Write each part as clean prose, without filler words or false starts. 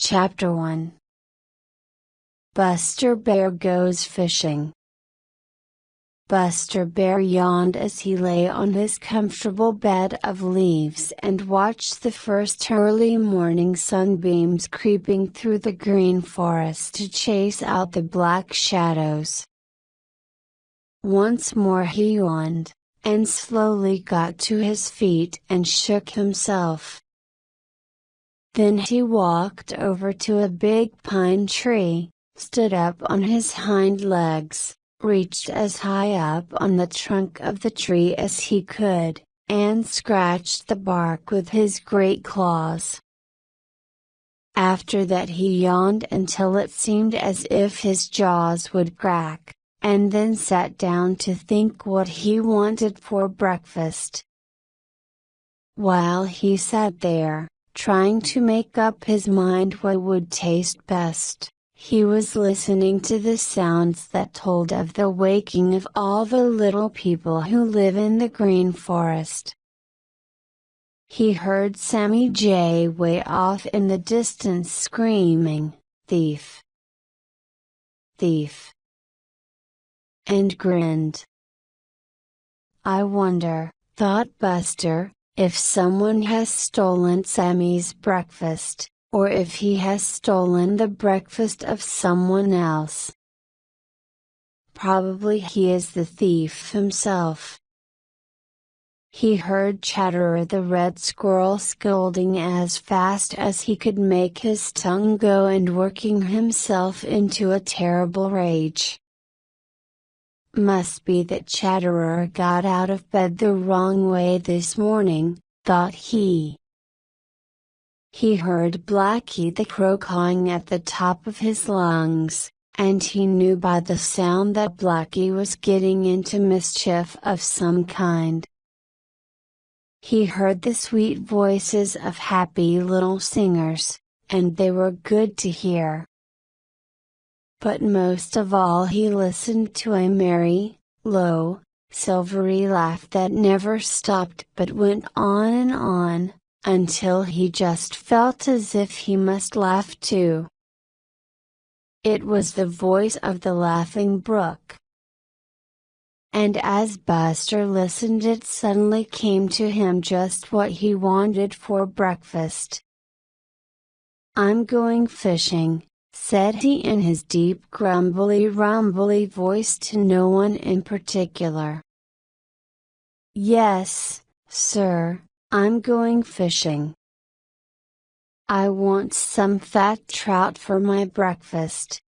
Chapter 1. Buster Bear Goes Fishing. Buster Bear yawned as he lay on his comfortable bed of leaves and watched the first early morning sunbeams creeping through the green forest to chase out the black shadows. Once more he yawned, and slowly got to his feet and shook himself. Then he walked over to a big pine tree, stood up on his hind legs, reached as high up on the trunk of the tree as he could, and scratched the bark with his great claws. After that he yawned until it seemed as if his jaws would crack, and then sat down to think what he wanted for breakfast. While he sat there, trying to make up his mind what would taste best, he was listening to the sounds that told of the waking of all the little people who live in the green forest. He heard Sammy Jay way off in the distance screaming, "Thief! Thief!" and grinned. "I wonder," thought Buster, "if someone has stolen Sammy's breakfast, or if he has stolen the breakfast of someone else. Probably he is the thief himself." He heard Chatterer the Red Squirrel scolding as fast as he could make his tongue go and working himself into a terrible rage. "Must be that Chatterer got out of bed the wrong way this morning," thought he. He heard Blacky the Crow cawing at the top of his lungs, and he knew by the sound that Blacky was getting into mischief of some kind. He heard the sweet voices of happy little singers, and they were good to hear. But most of all he listened to a merry, low, silvery laugh that never stopped but went on, until he just felt as if he must laugh too. It was the voice of the Laughing Brook. And as Buster listened, it suddenly came to him just what he wanted for breakfast. "I'm going fishing," said he in his deep grumbly-rumbly voice to no one in particular. "Yes, sir, I'm going fishing. I want some fat trout for my breakfast."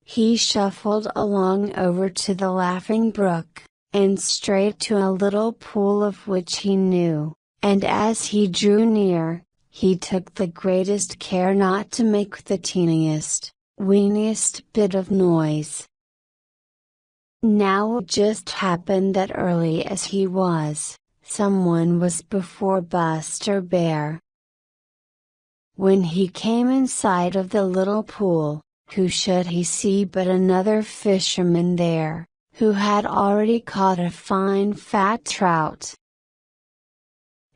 He shuffled along over to the Laughing Brook, and straight to a little pool of which he knew, and as he drew near, he took the greatest care not to make the teeniest, weeniest bit of noise. Now it just happened that early as he was, someone was before Buster Bear. When he came in sight of the little pool, who should he see but another fisherman there, who had already caught a fine fat trout.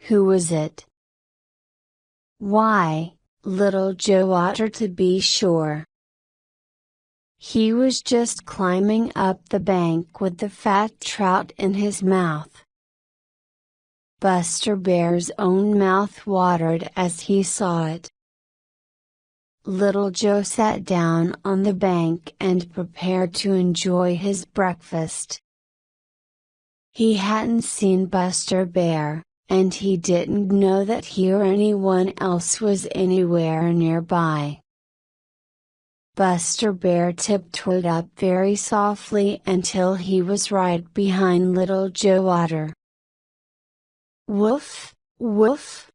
Who was it? Why, Little Joe Otter to be sure. He was just climbing up the bank with the fat trout in his mouth. Buster Bear's own mouth watered as he saw it. Little Joe sat down on the bank and prepared to enjoy his breakfast. He hadn't seen Buster Bear, and he didn't know that he or anyone else was anywhere nearby. Buster Bear tiptoed up very softly until he was right behind Little Joe Otter. "Woof, woof,"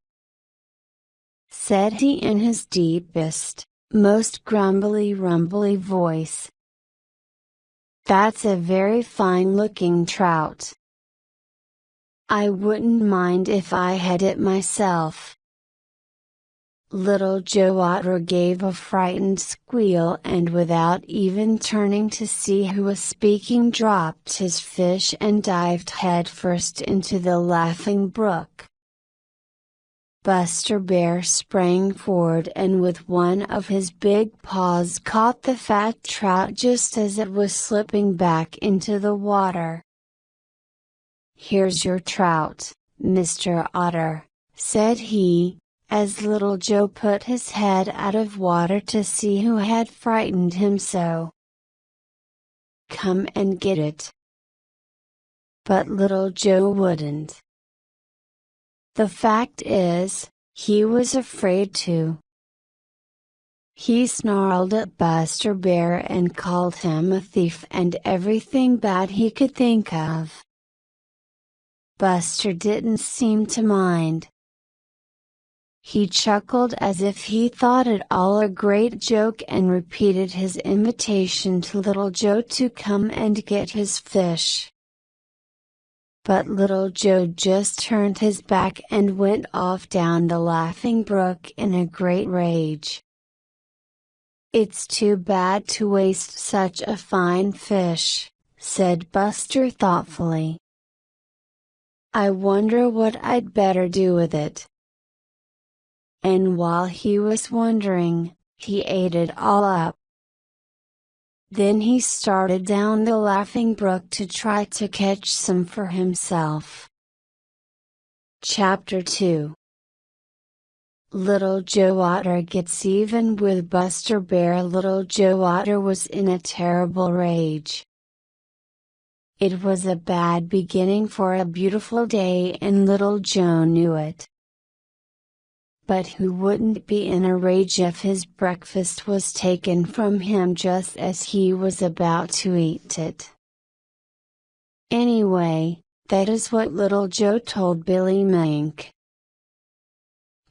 said he in his deepest, most grumbly-rumbly voice. "That's a very fine-looking trout. I wouldn't mind if I had it myself." Little Joe Otter gave a frightened squeal and without even turning to see who was speaking dropped his fish and dived headfirst into the Laughing Brook. Buster Bear sprang forward and with one of his big paws caught the fat trout just as it was slipping back into the water. "Here's your trout, Mr. Otter," said he, as Little Joe put his head out of water to see who had frightened him so. "Come and get it." But Little Joe wouldn't. The fact is, he was afraid to. He snarled at Buster Bear and called him a thief and everything bad he could think of. Buster didn't seem to mind. He chuckled as if he thought it all a great joke and repeated his invitation to Little Joe to come and get his fish. But Little Joe just turned his back and went off down the Laughing Brook in a great rage. "It's too bad to waste such a fine fish," said Buster thoughtfully. "I wonder what I'd better do with it." And while he was wondering, he ate it all up. Then he started down the Laughing Brook to try to catch some for himself. Chapter 2. Little Joe Otter gets even with Buster Bear. Little Joe Otter was in a terrible rage. It was a bad beginning for a beautiful day and Little Joe knew it. But who wouldn't be in a rage if his breakfast was taken from him just as he was about to eat it? Anyway, that is what Little Joe told Billy Mink.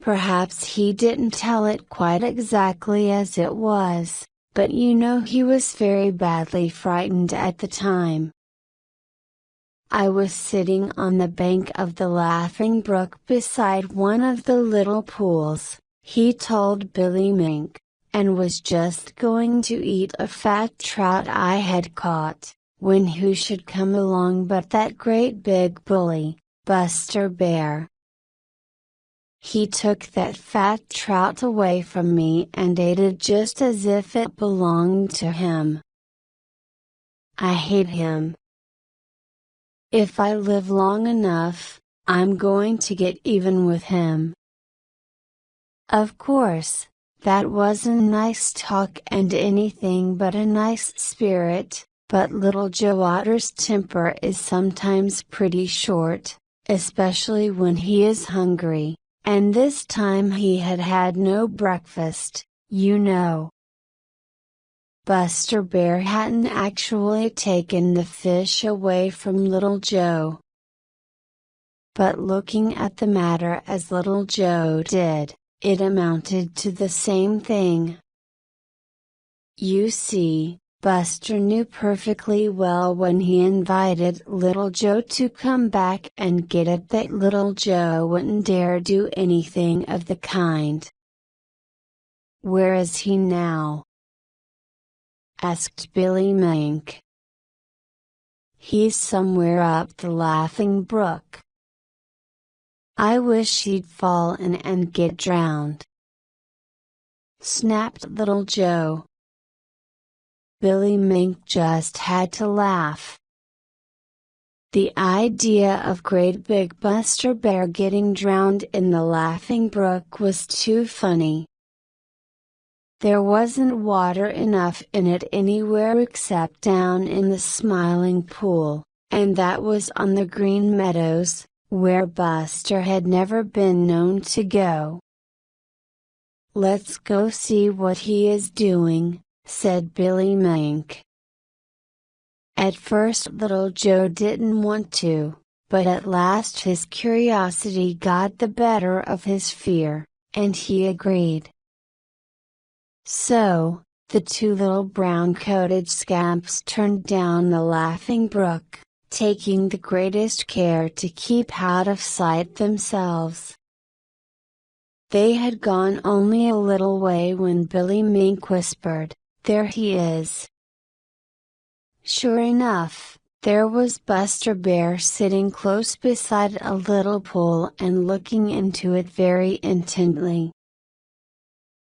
Perhaps he didn't tell it quite exactly as it was, but you know he was very badly frightened at the time. "I was sitting on the bank of the Laughing Brook beside one of the little pools," he told Billy Mink, "and was just going to eat a fat trout I had caught, when who should come along but that great big bully, Buster Bear. He took that fat trout away from me and ate it just as if it belonged to him. I hate him. If I live long enough, I'm going to get even with him." Of course, that wasn't nice talk and anything but a nice spirit, but Little Joe Otter's temper is sometimes pretty short, especially when he is hungry, and this time he had had no breakfast, you know. Buster Bear hadn't actually taken the fish away from Little Joe. But looking at the matter as Little Joe did, it amounted to the same thing. You see, Buster knew perfectly well when he invited Little Joe to come back and get it that Little Joe wouldn't dare do anything of the kind. "Where is he now?" asked Billy Mink. "He's somewhere up the Laughing Brook. I wish he'd fall in and get drowned," snapped Little Joe. Billy Mink just had to laugh. The idea of great big Buster Bear getting drowned in the Laughing Brook was too funny. There wasn't water enough in it anywhere except down in the Smiling Pool, and that was on the Green Meadows, where Buster had never been known to go. "Let's go see what he is doing," said Billy Mink. At first Little Joe didn't want to, but at last his curiosity got the better of his fear, and he agreed. So, the two little brown-coated scamps turned down the Laughing Brook, taking the greatest care to keep out of sight themselves. They had gone only a little way when Billy Mink whispered, "There he is." Sure enough, There was Buster Bear sitting close beside a little pool and looking into it very intently.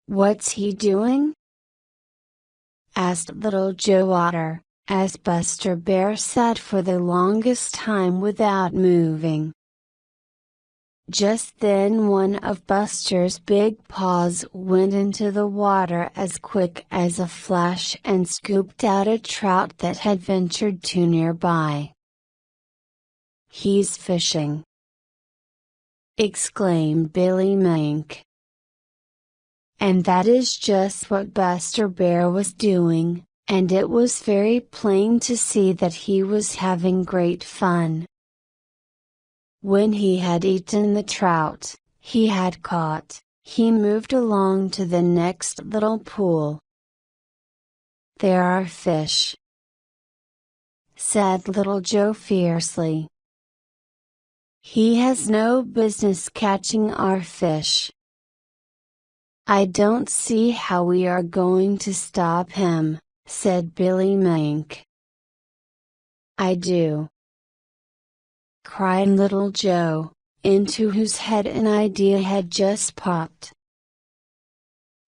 "What's he doing?" asked Little Joe Otter, as Buster Bear sat for the longest time without moving. Just then one of Buster's big paws went into the water as quick as a flash and scooped out a trout that had ventured too nearby. "He's fishing!" exclaimed Billy Mink. And that is just what Buster Bear was doing, and it was very plain to see that he was having great fun. When he had eaten the trout he had caught, he moved along to the next little pool. "There are fish," said Little Joe fiercely. "He has no business catching our fish. I don't see how we are going to stop him," said Billy Mink. "I do!" cried Little Joe, into whose head an idea had just popped.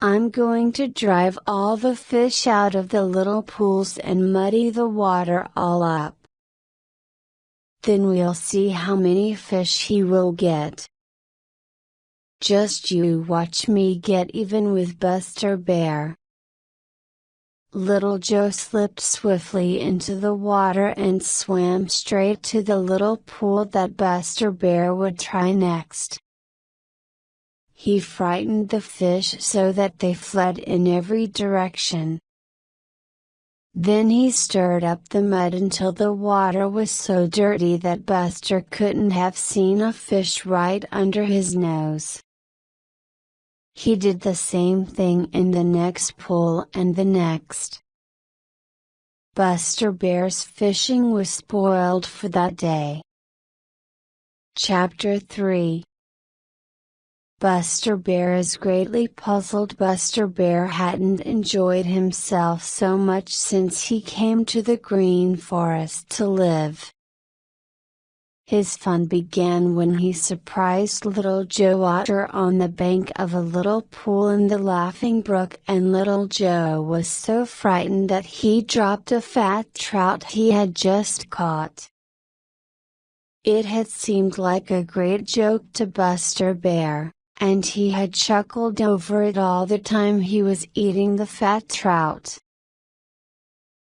"I'm going to drive all the fish out of the little pools and muddy the water all up. Then we'll see how many fish he will get. Just you watch me get even with Buster Bear." Little Joe slipped swiftly into the water and swam straight to the little pool that Buster Bear would try next. He frightened the fish so that they fled in every direction. Then he stirred up the mud until the water was so dirty that Buster couldn't have seen a fish right under his nose. He did the same thing in the next pool and the next. Buster Bear's fishing was spoiled for that day. Chapter 3. Buster Bear is greatly puzzled. Buster Bear hadn't enjoyed himself so much since he came to the Green Forest to live. His fun began when he surprised Little Joe Otter on the bank of a little pool in the Laughing Brook, and Little Joe was so frightened that he dropped a fat trout he had just caught. It had seemed like a great joke to Buster Bear, and he had chuckled over it all the time he was eating the fat trout.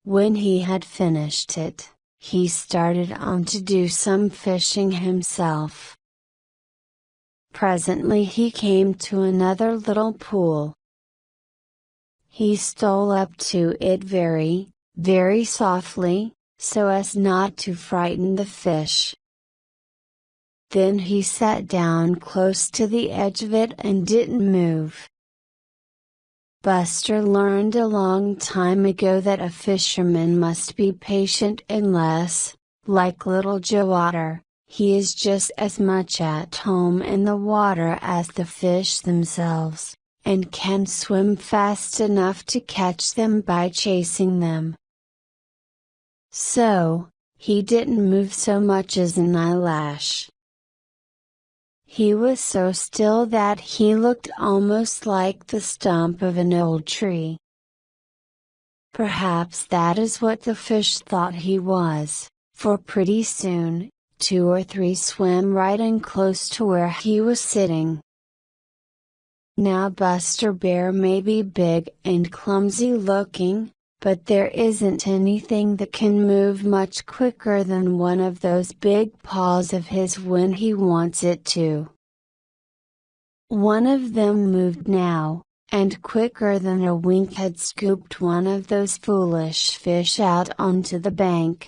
When he had finished it, he started on to do some fishing himself. Presently he came to another little pool. He stole up to it very, very softly, so as not to frighten the fish. Then he sat down close to the edge of it and didn't move. Buster learned a long time ago that a fisherman must be patient unless, like Little Joe Otter, he is just as much at home in the water as the fish themselves, and can swim fast enough to catch them by chasing them. So, he didn't move so much as an eyelash. He was so still that he looked almost like the stump of an old tree. Perhaps that is what the fish thought he was, for pretty soon, 2 or 3 swam right in close to where he was sitting. Now Buster Bear may be big and clumsy looking, but there isn't anything that can move much quicker than one of those big paws of his when he wants it to. One of them moved now, and quicker than a wink had scooped one of those foolish fish out onto the bank.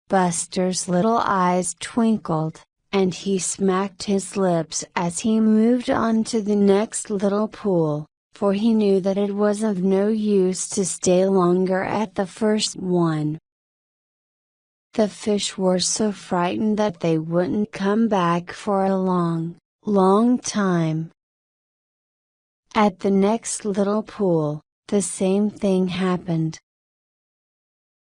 Buster's little eyes twinkled, and he smacked his lips as he moved on to the next little pool, for he knew that it was of no use to stay longer at the first one. The fish were so frightened that they wouldn't come back for a long, long time. At the next little pool, the same thing happened.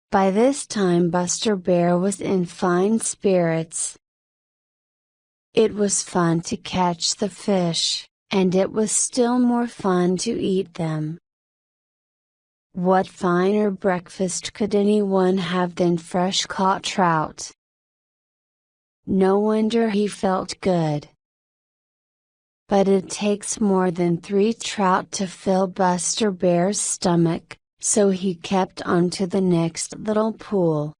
By this time Buster Bear was in fine spirits. It was fun to catch the fish, and it was still more fun to eat them. What finer breakfast could anyone have than fresh caught trout? No wonder he felt good. But it takes more than 3 trout to fill Buster Bear's stomach, so he kept on to the next little pool.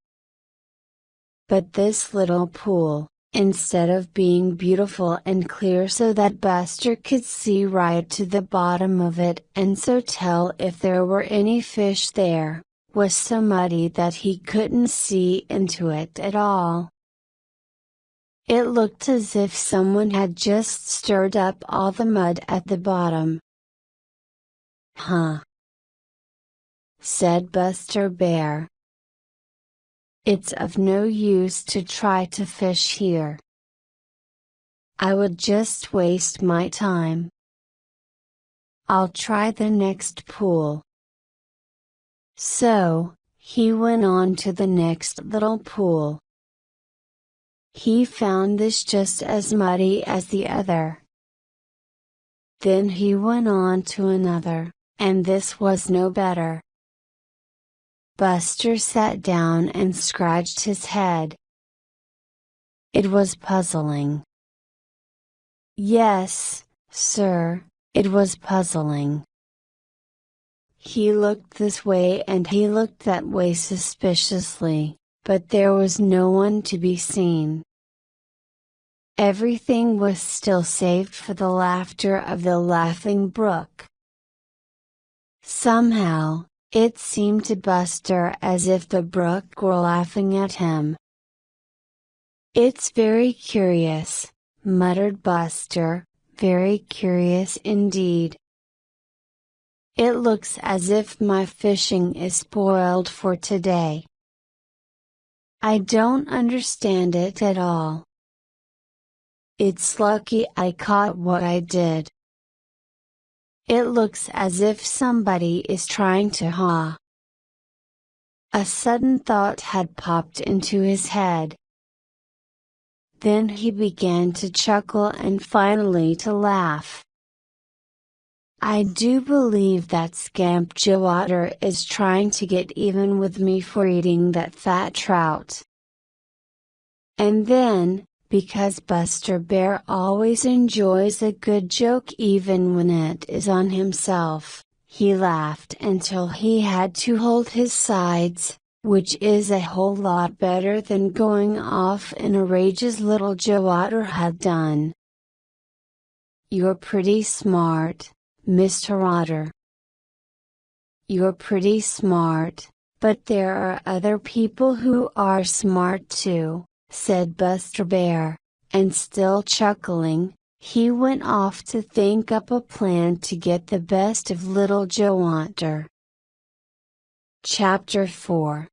But this little pool, instead of being beautiful and clear so that Buster could see right to the bottom of it and so tell if there were any fish there, was so muddy that he couldn't see into it at all. It looked as if someone had just stirred up all the mud at the bottom. "Huh," said Buster Bear. "It's of no use to try to fish here. I would just waste my time. I'll try the next pool." So, he went on to the next little pool. He found this just as muddy as the other. Then he went on to another, and this was no better. Buster sat down and scratched his head. It was puzzling. Yes, sir, it was puzzling. He looked this way and he looked that way suspiciously, but there was no one to be seen. Everything was still saved for the laughter of the laughing brook. Somehow, it seemed to Buster as if the brook were laughing at him. "It's very curious," muttered Buster, "very curious indeed. It looks as if my fishing is spoiled for today. I don't understand it at all. It's lucky I caught what I did. It looks as if somebody is trying to A sudden thought had popped into his head. Then he began to chuckle and finally to laugh. "I do believe that scamp Joe Otter is trying to get even with me for eating that fat trout." And then, because Buster Bear always enjoys a good joke even when it is on himself, he laughed until he had to hold his sides, which is a whole lot better than going off in a rage as little Joe Otter had done. "You're pretty smart, Mr. Otter. You're pretty smart, but there are other people who are smart too," said Buster Bear, and still chuckling, he went off to think up a plan to get the best of little Joe Otter. Chapter 4.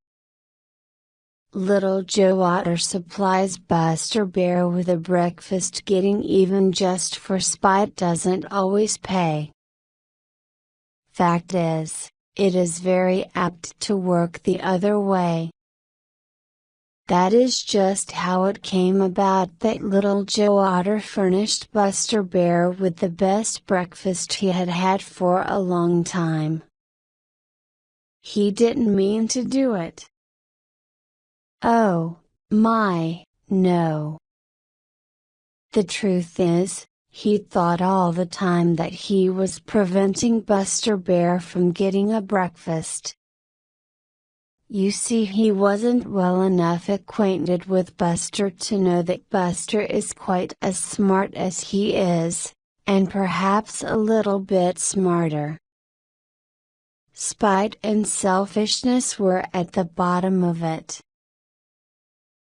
Little Joe Otter supplies Buster Bear with a breakfast. Getting even just for spite doesn't always pay. Fact is, it is very apt to work the other way. That is just how it came about that little Joe Otter furnished Buster Bear with the best breakfast he had had for a long time. He didn't mean to do it. Oh, my, no. The truth is, he thought all the time that he was preventing Buster Bear from getting a breakfast. You see, he wasn't well enough acquainted with Buster to know that Buster is quite as smart as he is, and perhaps a little bit smarter. Spite and selfishness were at the bottom of it.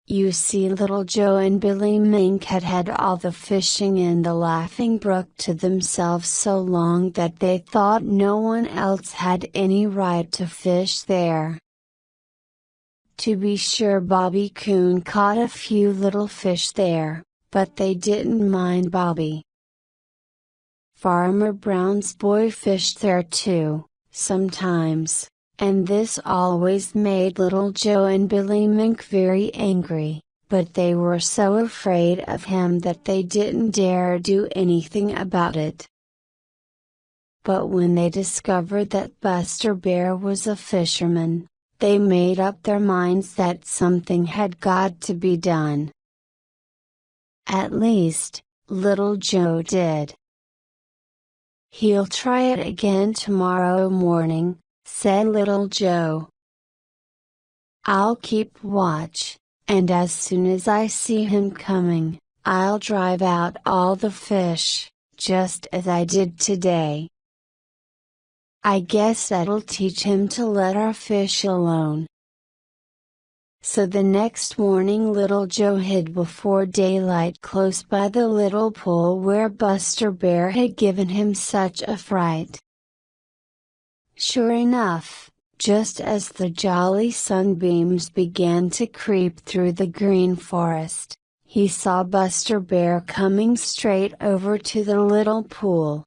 You see, little Joe and Billy Mink had had all the fishing in the Laughing Brook to themselves so long that they thought no one else had any right to fish there. To be sure, Bobby Coon caught a few little fish there, but they didn't mind Bobby. Farmer Brown's boy fished there too, sometimes, and this always made Little Joe and Billy Mink very angry, but they were so afraid of him that they didn't dare do anything about it. But when they discovered that Buster Bear was a fisherman, they made up their minds that something had got to be done. At least, Little Joe did. "He'll try it again tomorrow morning," said Little Joe. "I'll keep watch, and as soon as I see him coming, I'll drive out all the fish, just as I did today. I guess that'll teach him to let our fish alone." So the next morning Little Joe hid before daylight close by the little pool where Buster Bear had given him such a fright. Sure enough, just as the jolly sunbeams began to creep through the green forest, he saw Buster Bear coming straight over to the little pool.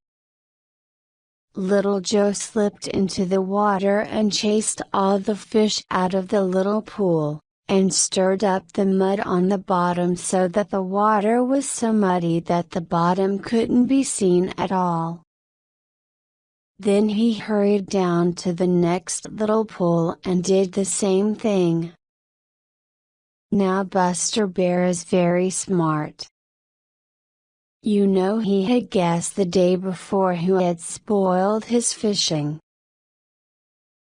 Little Joe slipped into the water and chased all the fish out of the little pool, and stirred up the mud on the bottom so that the water was so muddy that the bottom couldn't be seen at all. Then he hurried down to the next little pool and did the same thing. Now Buster Bear is very smart. You know, he had guessed the day before who had spoiled his fishing.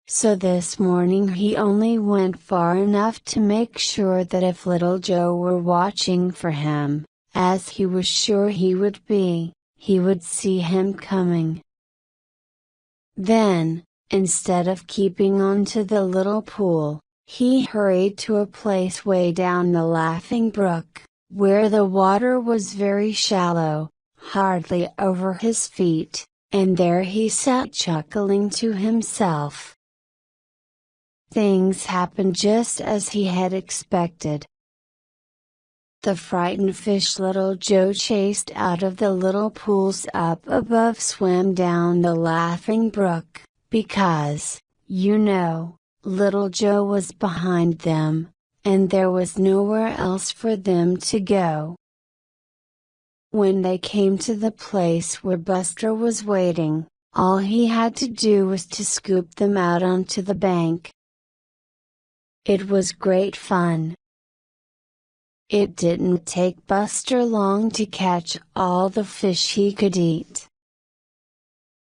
So this morning he only went far enough to make sure that if Little Joe were watching for him, as he was sure he would be, he would see him coming. Then, instead of keeping on to the little pool, he hurried to a place way down the Laughing Brook, where the water was very shallow, hardly over his feet, and there he sat chuckling to himself. Things happened just as he had expected. The frightened fish Little Joe chased out of the little pools up above swam down the Laughing Brook, because, you know, Little Joe was behind them, and there was nowhere else for them to go. When they came to the place where Buster was waiting, all he had to do was to scoop them out onto the bank. It was great fun. It didn't take Buster long to catch all the fish he could eat.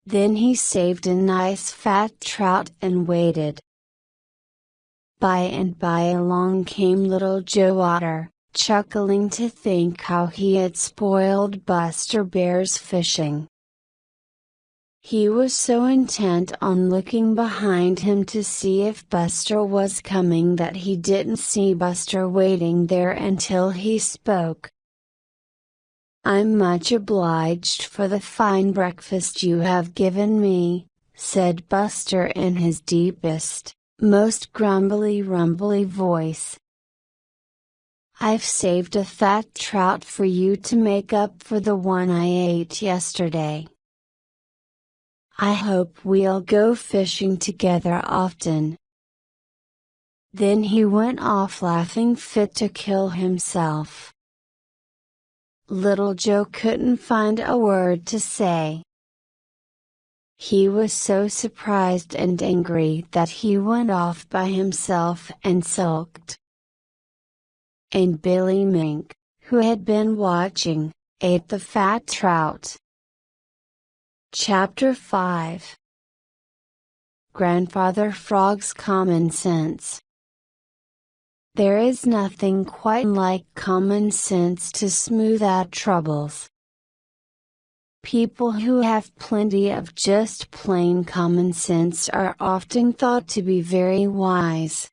Then he saved a nice fat trout and waited. By and by along came Little Joe Otter, chuckling to think how he had spoiled Buster Bear's fishing. He was so intent on looking behind him to see if Buster was coming that he didn't see Buster waiting there until he spoke. "I'm much obliged for the fine breakfast you have given me," said Buster in his deepest, most grumbly-rumbly voice. "I've saved a fat trout for you to make up for the one I ate yesterday. I hope we'll go fishing together often." Then he went off laughing fit to kill himself. Little Joe couldn't find a word to say. He was so surprised and angry that he went off by himself and sulked. And Billy Mink, who had been watching, ate the fat trout. Chapter 5. Grandfather Frog's Common Sense. There is nothing quite like common sense to smooth out troubles. People who have plenty of just plain common sense are often thought to be very wise.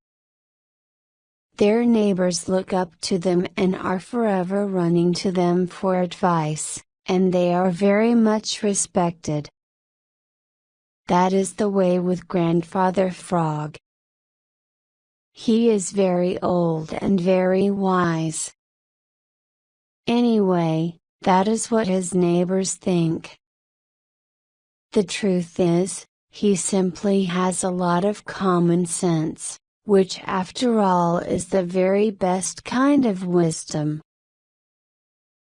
Their neighbors look up to them and are forever running to them for advice, and they are very much respected. That is the way with Grandfather Frog. He is very old and very wise. Anyway, that is what his neighbors think. The truth is, he simply has a lot of common sense, which after all is the very best kind of wisdom.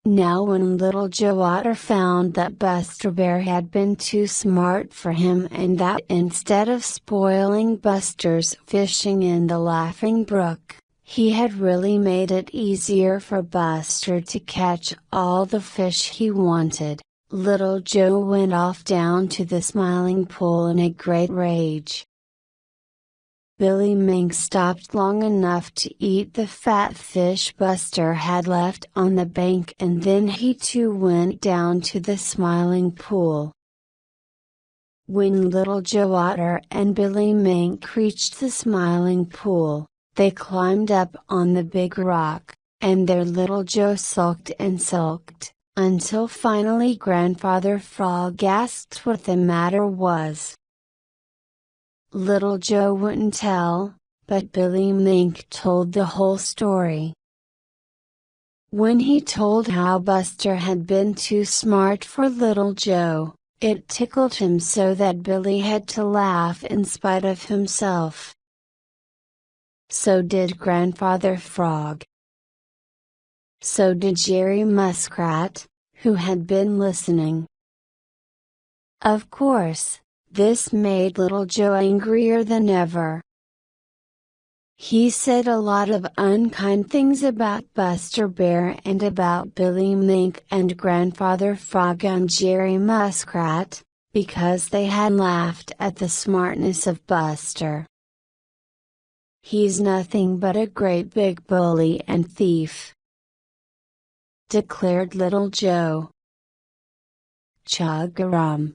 Now when Little Joe Otter found that Buster Bear had been too smart for him and that instead of spoiling Buster's fishing in the Laughing Brook, he had really made it easier for Buster to catch all the fish he wanted, Little Joe went off down to the Smiling Pool in a great rage. Billy Mink stopped long enough to eat the fat fish Buster had left on the bank, and then he too went down to the Smiling Pool. When Little Joe Otter and Billy Mink reached the Smiling Pool, they climbed up on the big rock, and there Little Joe sulked and sulked, until finally Grandfather Frog asked what the matter was. Little Joe wouldn't tell, but Billy Mink told the whole story. When he told how Buster had been too smart for Little Joe, it tickled him so that Billy had to laugh in spite of himself. So did Grandfather Frog. So did Jerry Muskrat, who had been listening. Of course, this made Little Joe angrier than ever. He said a lot of unkind things about Buster Bear and about Billy Mink and Grandfather Frog and Jerry Muskrat, because they had laughed at the smartness of Buster. "He's nothing but a great big bully and thief," declared Little Joe. Chug-a-rum.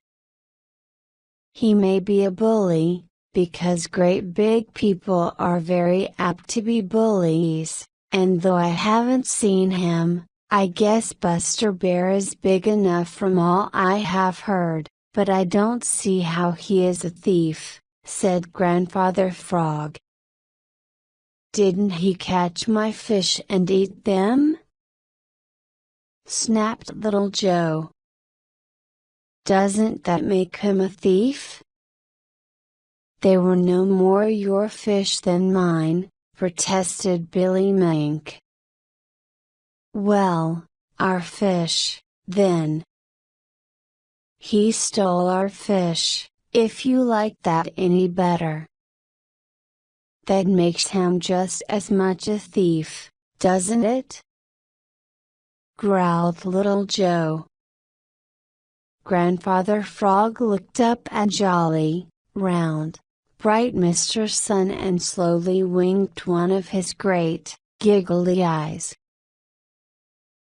"He may be a bully, because great big people are very apt to be bullies, and though I haven't seen him, I guess Buster Bear is big enough from all I have heard, but I don't see how he is a thief," said Grandfather Frog. "Didn't he catch my fish and eat them?" snapped Little Joe. "Doesn't that make him a thief?" "They were no more your fish than mine," protested Billy Mink. "Well, our fish, then." "He stole our fish, if you like that any better." "That makes him just as much a thief, doesn't it?" growled Little Joe. Grandfather Frog looked up at jolly, round, bright Mr. Sun and slowly winked one of his great, giggly eyes.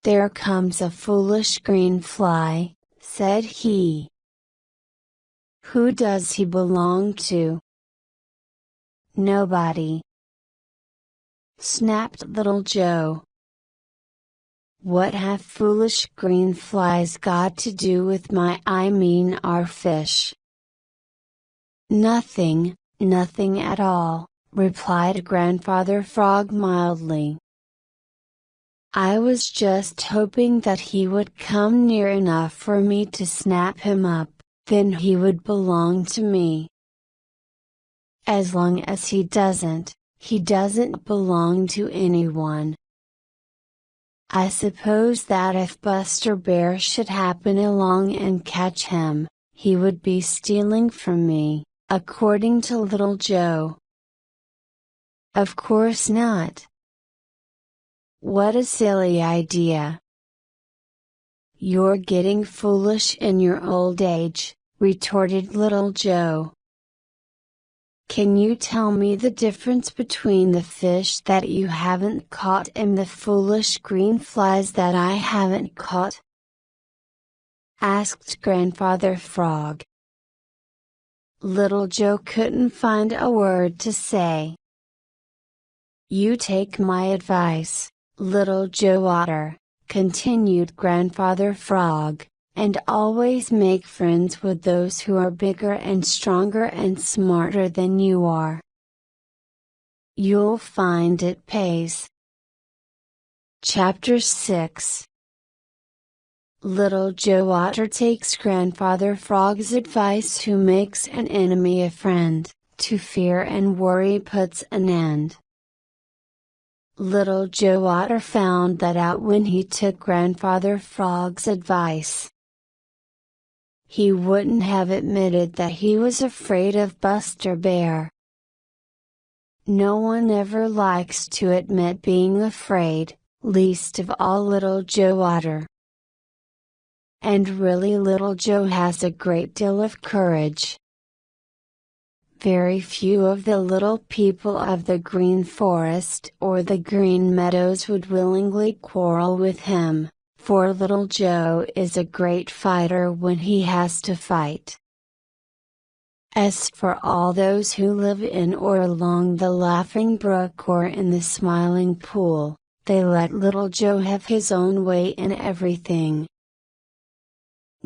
"There comes a foolish green fly," said he. "Who does he belong to?" "Nobody," snapped Little Joe. "What have foolish green flies got to do with our fish?" "Nothing, nothing at all," replied Grandfather Frog mildly. "I was just hoping that he would come near enough for me to snap him up, then he would belong to me. As long as he doesn't belong to anyone. I suppose that if Buster Bear should happen along and catch him, he would be stealing from me, according to Little Joe." "Of course not." "What a silly idea." "You're getting foolish in your old age," retorted Little Joe. "Can you tell me the difference between the fish that you haven't caught and the foolish green flies that I haven't caught?" asked Grandfather Frog. Little Joe couldn't find a word to say. "You take my advice, Little Joe Otter," continued Grandfather Frog, "and always make friends with those who are bigger and stronger and smarter than you are. You'll find it pays." Chapter 6. Little Joe Otter takes Grandfather Frog's advice: who makes an enemy a friend, to fear and worry puts an end. Little Joe Otter found that out when he took Grandfather Frog's advice. He wouldn't have admitted that he was afraid of Buster Bear. No one ever likes to admit being afraid, least of all Little Joe Otter. And really Little Joe has a great deal of courage. Very few of the little people of the Green Forest or the Green Meadows would willingly quarrel with him, for Little Joe is a great fighter when he has to fight. As for all those who live in or along the Laughing Brook or in the Smiling Pool, they let Little Joe have his own way in everything.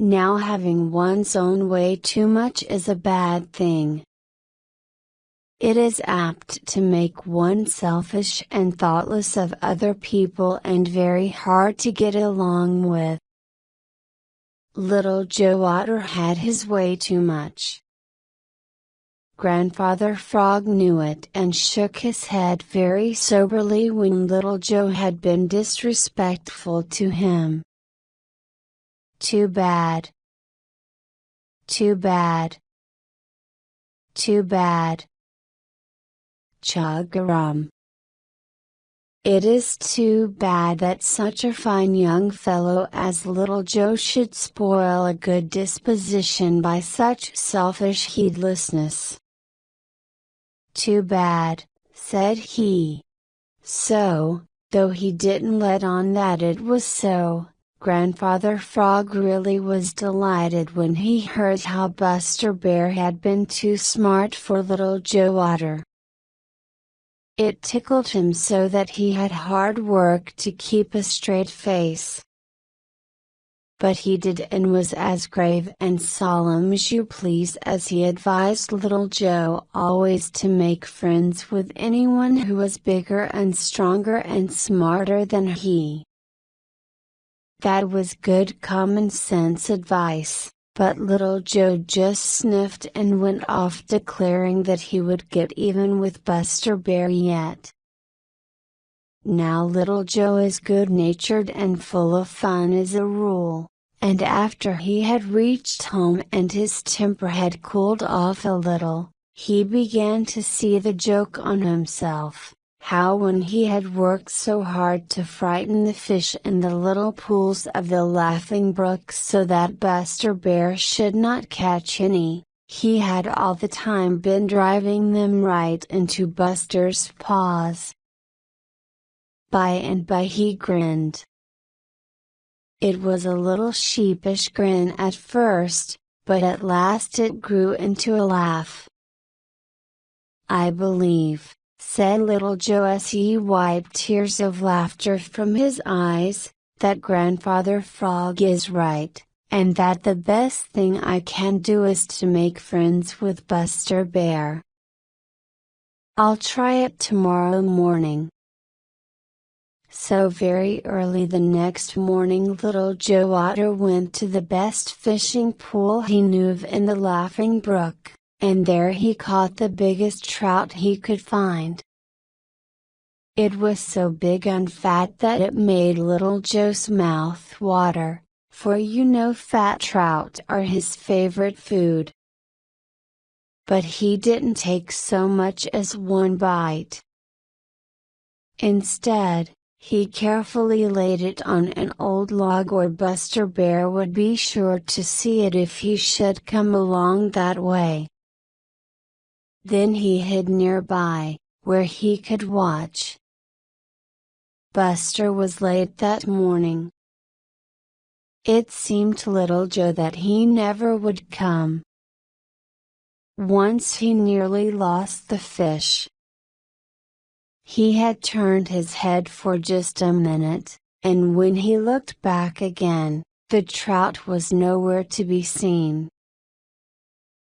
Now having one's own way too much is a bad thing. It is apt to make one selfish and thoughtless of other people and very hard to get along with. Little Joe Otter had his way too much. Grandfather Frog knew it and shook his head very soberly when Little Joe had been disrespectful to him. Too bad. Too bad. Too bad. Chug-a-rum. It is too bad that such a fine young fellow as Little Joe should spoil a good disposition by such selfish heedlessness. Too bad, said he. So, though he didn't let on that it was so, Grandfather Frog really was delighted when he heard how Buster Bear had been too smart for Little Joe Otter. It tickled him so that he had hard work to keep a straight face. But he did and was as grave and solemn as you please as he advised Little Joe always to make friends with anyone who was bigger and stronger and smarter than he. That was good common sense advice, but Little Joe just sniffed and went off declaring that he would get even with Buster Bear yet. Now Little Joe is good-natured and full of fun as a rule, and after he had reached home and his temper had cooled off a little, he began to see the joke on himself. How when he had worked so hard to frighten the fish in the little pools of the Laughing Brook so that Buster Bear should not catch any, he had all the time been driving them right into Buster's paws. By and by he grinned. It was a little sheepish grin at first, but at last it grew into a laugh. I believe, said Little Joe as he wiped tears of laughter from his eyes, that Grandfather Frog is right, and that the best thing I can do is to make friends with Buster Bear. I'll try it tomorrow morning. So very early the next morning Little Joe Otter went to the best fishing pool he knew of in the Laughing Brook, and there he caught the biggest trout he could find. It was so big and fat that it made Little Joe's mouth water, for you know fat trout are his favorite food. But he didn't take so much as one bite. Instead, he carefully laid it on an old log where Buster Bear would be sure to see it if he should come along that way. Then he hid nearby, where he could watch. Buster was late that morning. It seemed to Little Joe that he never would come. Once he nearly lost the fish. He had turned his head for just a minute, and when he looked back again, the trout was nowhere to be seen.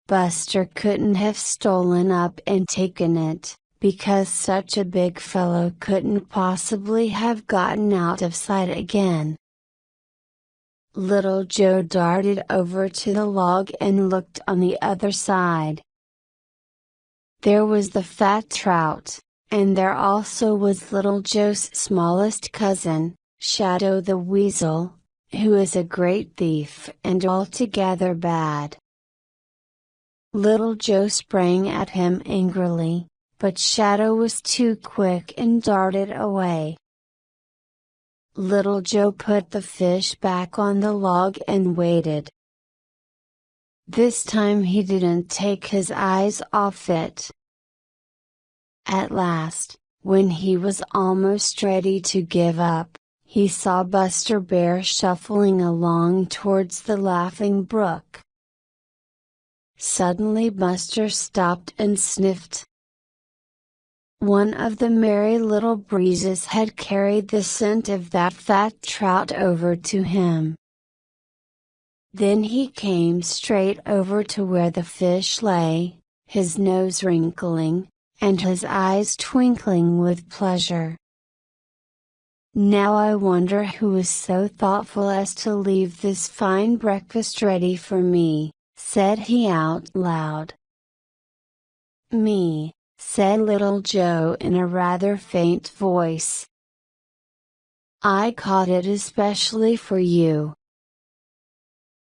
Buster couldn't have stolen up and taken it, because such a big fellow couldn't possibly have gotten out of sight again. Little Joe darted over to the log and looked on the other side. There was the fat trout, and there also was Little Joe's smallest cousin, Shadow the Weasel, who is a great thief and altogether bad. Little Joe sprang at him angrily, but Shadow was too quick and darted away. Little Joe put the fish back on the log and waited. This time he didn't take his eyes off it. At last, when he was almost ready to give up, he saw Buster Bear shuffling along towards the Laughing Brook. Suddenly Buster stopped and sniffed. One of the Merry Little Breezes had carried the scent of that fat trout over to him. Then he came straight over to where the fish lay, his nose wrinkling, and his eyes twinkling with pleasure. "Now I wonder who is so thoughtful as to leave this fine breakfast ready for me," said he out loud. "Me," said Little Joe in a rather faint voice. "I caught it especially for you."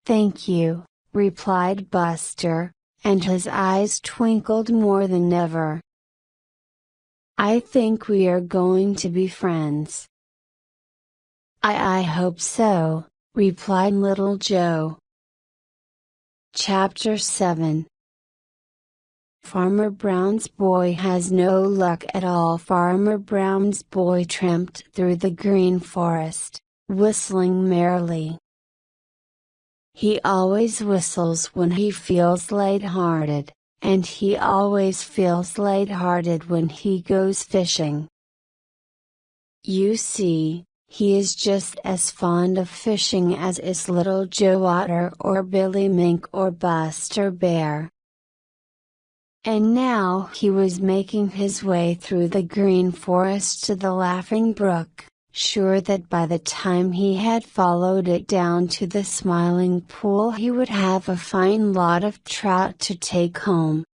"Thank you," replied Buster, and his eyes twinkled more than ever. "I think we are going to be friends." I hope so," replied Little Joe. Chapter 7. Farmer Brown's boy has no luck at all. Farmer Brown's boy tramped through the green forest, whistling merrily. He always whistles when he feels light-hearted, and he always feels light-hearted when he goes fishing. You see, he is just as fond of fishing as is Little Joe Otter or Billy Mink or Buster Bear. And now he was making his way through the green forest to the Laughing Brook, sure that by the time he had followed it down to the Smiling Pool he would have a fine lot of trout to take home.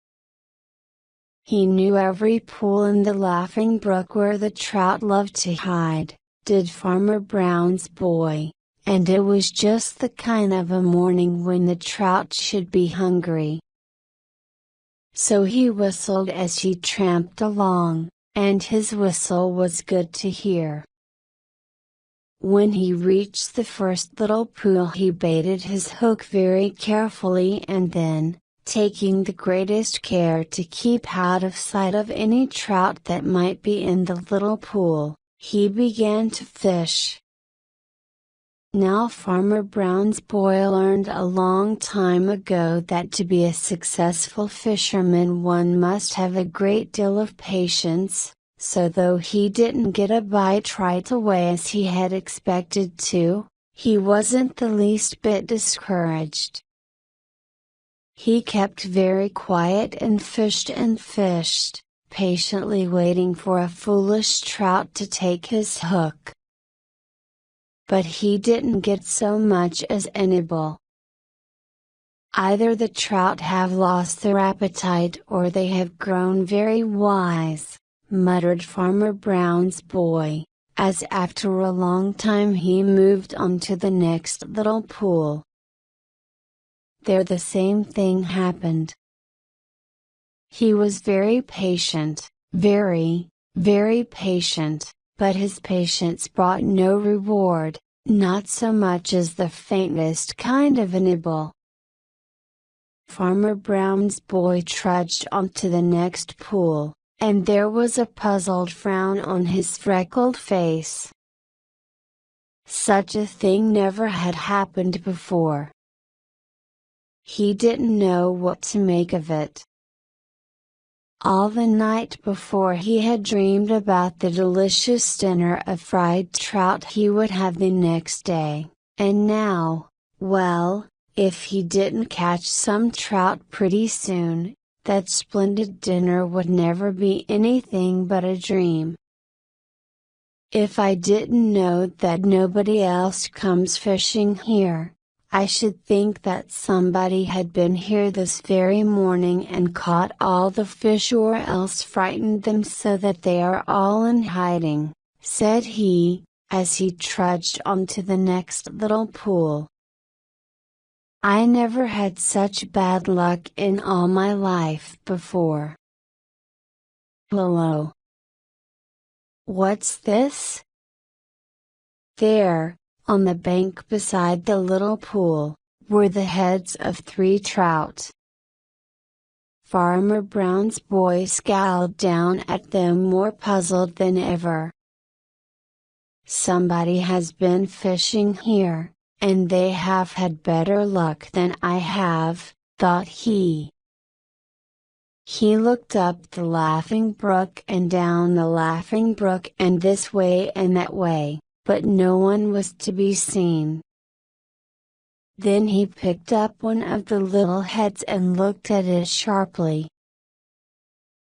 He knew every pool in the Laughing Brook where the trout loved to hide, did Farmer Brown's boy, and it was just the kind of a morning when the trout should be hungry. So he whistled as he tramped along, and his whistle was good to hear. When he reached the first little pool he baited his hook very carefully and then, taking the greatest care to keep out of sight of any trout that might be in the little pool, he began to fish. Now Farmer Brown's boy learned a long time ago that to be a successful fisherman one must have a great deal of patience, so though he didn't get a bite right away as he had expected to, he wasn't the least bit discouraged. He kept very quiet and fished, patiently waiting for a foolish trout to take his hook. But he didn't get so much as a nibble. Either the trout have lost their appetite or they have grown very wise, muttered Farmer Brown's boy, as after a long time he moved on to the next little pool. There the same thing happened. He was very patient, very patient, but his patience brought no reward, not so much as the faintest kind of a nibble. Farmer Brown's boy trudged on to the next pool, and there was a puzzled frown on his freckled face. Such a thing never had happened before. He didn't know what to make of it. All the night before he had dreamed about the delicious dinner of fried trout he would have the next day, and now, well, if he didn't catch some trout pretty soon, that splendid dinner would never be anything but a dream. If I didn't know that nobody else comes fishing here, I should think that somebody had been here this very morning and caught all the fish or else frightened them so that they are all in hiding," said he, as he trudged on to the next little pool. "I never had such bad luck in all my life before. Hello. What's this?" There, on the bank beside the little pool, were the heads of 3 trout. Farmer Brown's boy scowled down at them more puzzled than ever. "Somebody has been fishing here, and they have had better luck than I have," thought he. He looked up the Laughing Brook and down the Laughing Brook and this way and that way, but no one was to be seen. Then he picked up one of the little heads and looked at it sharply.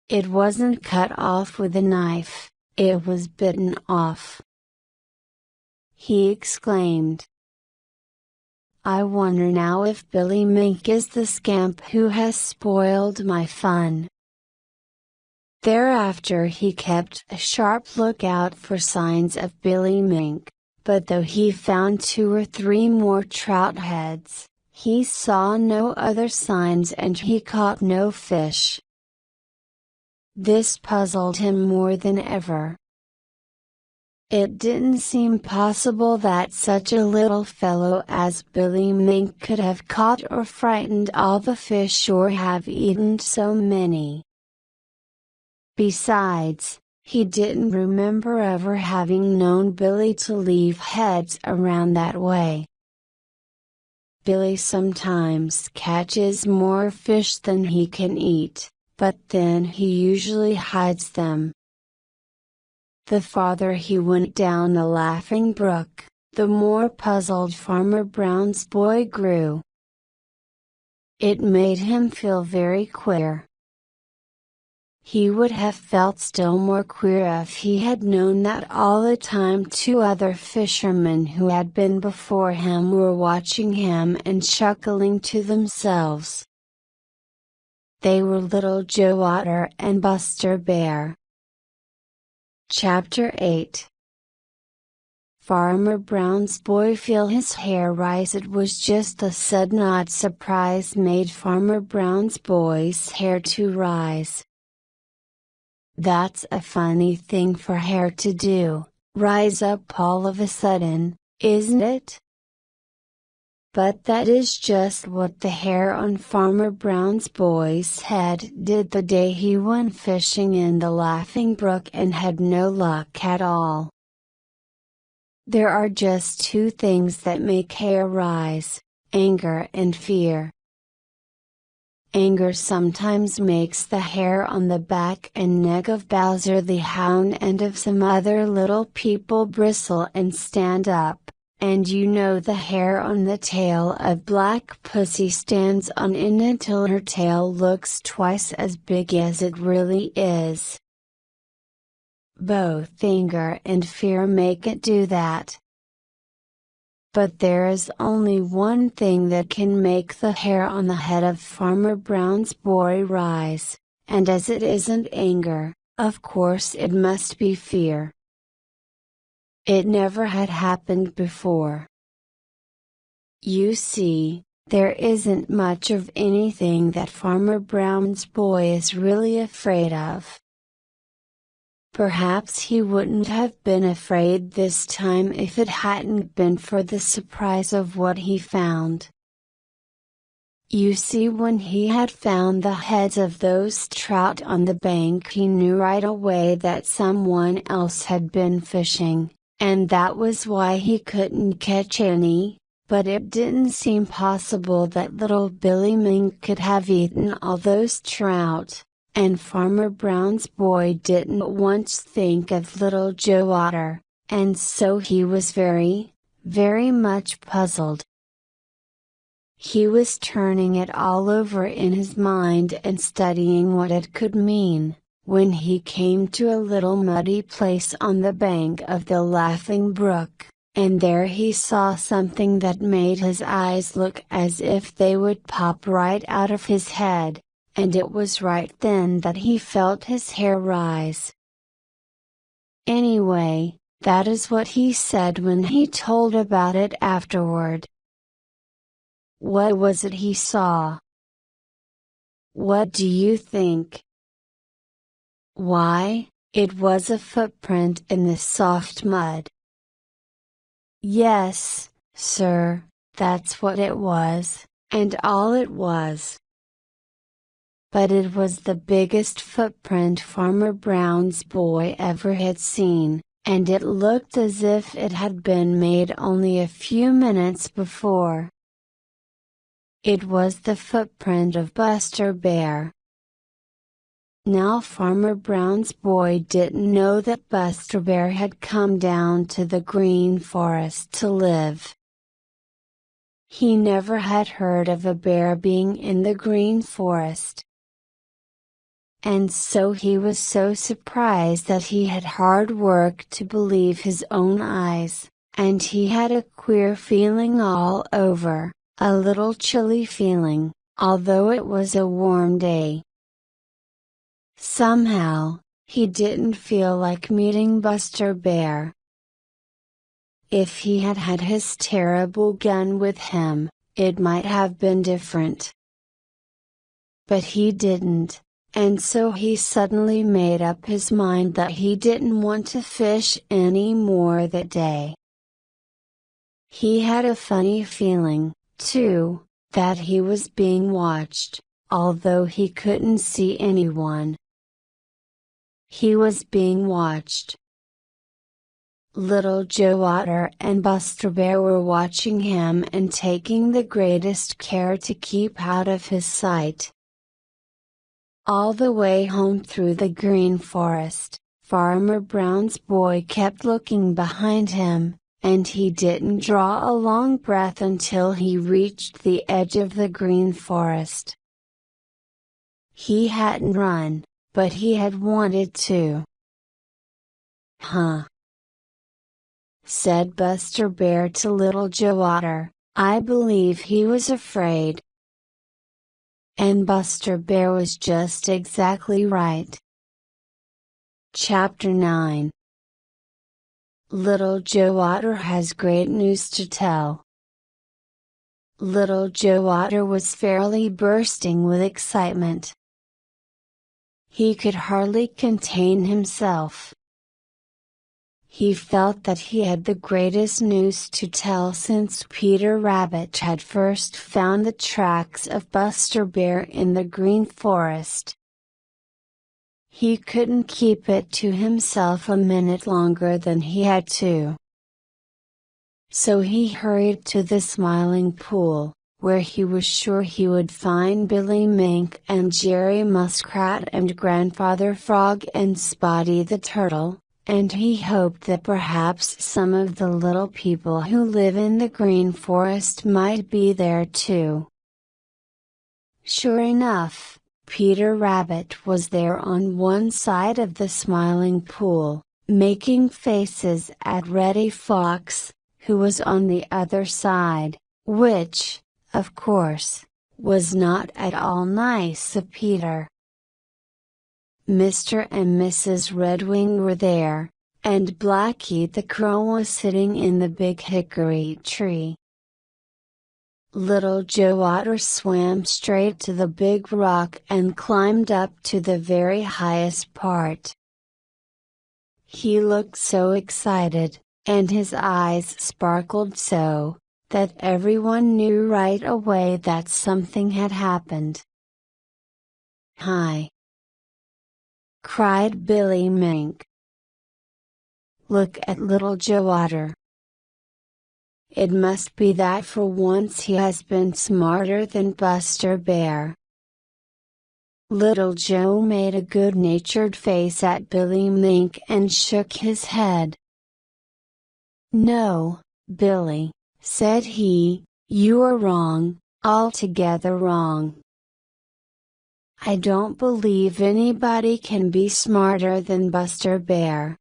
It wasn't cut off with a knife, it was bitten off. He exclaimed, "I wonder now if Billy Mink is the scamp who has spoiled my fun." Thereafter he kept a sharp lookout for signs of Billy Mink, but though he found 2 or 3 more trout heads, he saw no other signs and he caught no fish. This puzzled him more than ever. It didn't seem possible that such a little fellow as Billy Mink could have caught or frightened all the fish or have eaten so many. Besides, he didn't remember ever having known Billy to leave heads around that way. Billy sometimes catches more fish than he can eat, but then he usually hides them. The farther he went down the Laughing Brook, the more puzzled Farmer Brown's boy grew. It made him feel very queer. He would have felt still more queer if he had known that all the time 2 other fishermen who had been before him were watching him and chuckling to themselves. They were Little Joe Otter and Buster Bear. Chapter 8. Farmer Brown's boy feel his hair rise. It was just a sudden odd surprise made Farmer Brown's boy's hair to rise. That's a funny thing for hair to do, rise up all of a sudden, isn't it? But that is just what the hair on Farmer Brown's boy's head did the day he went fishing in the Laughing Brook and had no luck at all. There are just 2 things that make hair rise: anger and fear. Anger sometimes makes the hair on the back and neck of Bowser the Hound and of some other little people bristle and stand up. And you know the hair on the tail of Black Pussy stands on end until her tail looks twice as big as it really is. Both anger and fear make it do that. But there is only one thing that can make the hair on the head of Farmer Brown's boy rise, and as it isn't anger, of course it must be fear. It never had happened before. You see, there isn't much of anything that Farmer Brown's boy is really afraid of. Perhaps he wouldn't have been afraid this time if it hadn't been for the surprise of what he found. You see, when he had found the heads of those trout on the bank, he knew right away that someone else had been fishing. And that was why he couldn't catch any, but it didn't seem possible that little Billy Mink could have eaten all those trout, and Farmer Brown's boy didn't once think of Little Joe Otter, and so he was very, very much puzzled. He was turning it all over in his mind and studying what it could mean, when he came to a little muddy place on the bank of the Laughing Brook, and there he saw something that made his eyes look as if they would pop right out of his head, and it was right then that he felt his hair rise. Anyway, that is what he said when he told about it afterward. What was it he saw? What do you think? Why, it was a footprint in the soft mud. Yes, sir, that's what it was, and all it was. But it was the biggest footprint Farmer Brown's boy ever had seen, and it looked as if it had been made only a few minutes before. It was the footprint of Buster Bear. Now Farmer Brown's boy didn't know that Buster Bear had come down to the Green Forest to live. He never had heard of a bear being in the Green Forest. And so he was so surprised that he had hard work to believe his own eyes, and he had a queer feeling all over, a little chilly feeling, although it was a warm day. Somehow, he didn't feel like meeting Buster Bear. If he had had his terrible gun with him, it might have been different. But he didn't, and so he suddenly made up his mind that he didn't want to fish any more that day. He had a funny feeling, too, that he was being watched, although he couldn't see anyone. He was being watched. Little Joe Otter and Buster Bear were watching him and taking the greatest care to keep out of his sight. All the way home through the Green Forest, Farmer Brown's boy kept looking behind him, and he didn't draw a long breath until he reached the edge of the Green Forest. He hadn't run, but he had wanted to. "Huh," said Buster Bear to Little Joe Otter, "I believe he was afraid." And Buster Bear was just exactly right. Chapter 9. Little Joe Otter has great news to tell. Little Joe Otter was fairly bursting with excitement. He could hardly contain himself. He felt that he had the greatest news to tell since Peter Rabbit had first found the tracks of Buster Bear in the Green Forest. He couldn't keep it to himself a minute longer than he had to. So he hurried to the Smiling Pool, where he was sure he would find Billy Mink and Jerry Muskrat and Grandfather Frog and Spotty the Turtle, and he hoped that perhaps some of the little people who live in the Green Forest might be there too. Sure enough, Peter Rabbit was there on one side of the Smiling Pool, making faces at Reddy Fox, who was on the other side, which, of course, was not at all nice of Peter. Mr. and Mrs. Redwing were there, and Blacky the Crow was sitting in the big hickory tree. Little Joe Otter swam straight to the big rock and climbed up to the very highest part. He looked so excited, and his eyes sparkled so, that everyone knew right away that something had happened. "Hi!" cried Billy Mink. "Look at Little Joe Otter. It must be that for once he has been smarter than Buster Bear." Little Joe made a good-natured face at Billy Mink and shook his head. "No, Billy," said he, "you are wrong, altogether wrong. I don't believe anybody can be smarter than Buster Bear.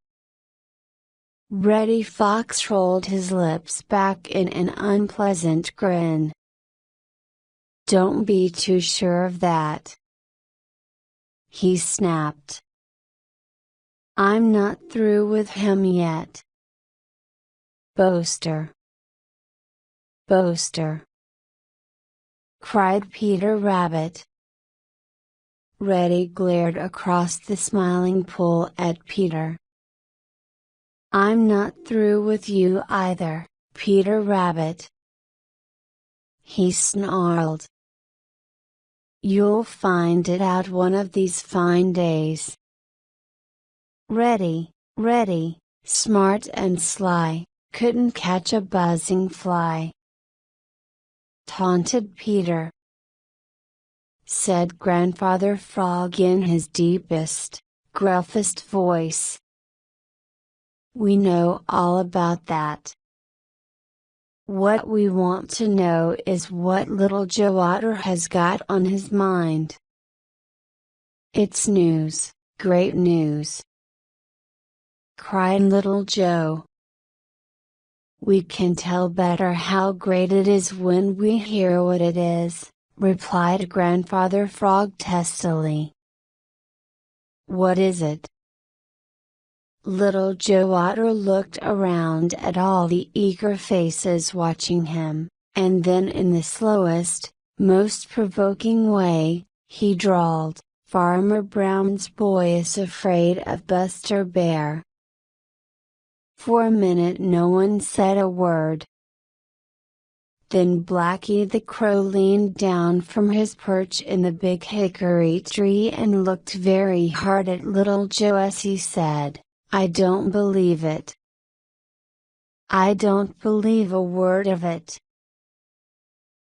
Reddy Fox rolled his lips back in an unpleasant grin. Don't be too sure of that, he snapped. I'm not through with him yet. Boaster! Boaster! Cried Peter Rabbit. Reddy glared across the Smiling Pool at Peter. I'm not through with you either, Peter Rabbit, he snarled. You'll find it out one of these fine days. Reddy, smart and sly, couldn't catch a buzzing fly, taunted Peter. Said Grandfather Frog in his deepest, gruffest voice. We know all about that. What we want to know is what Little Joe Otter has got on his mind. It's news, great news! Cried Little Joe. We can tell better how great it is when we hear what it is, replied Grandfather Frog testily. What is it? Little Joe Otter looked around at all the eager faces watching him, and then in the slowest, most provoking way, he drawled, Farmer Brown's boy is afraid of Buster Bear. For a minute no one said a word. Then Blacky the Crow leaned down from his perch in the big hickory tree and looked very hard at Little Joe as he said, I don't believe it. I don't believe a word of it.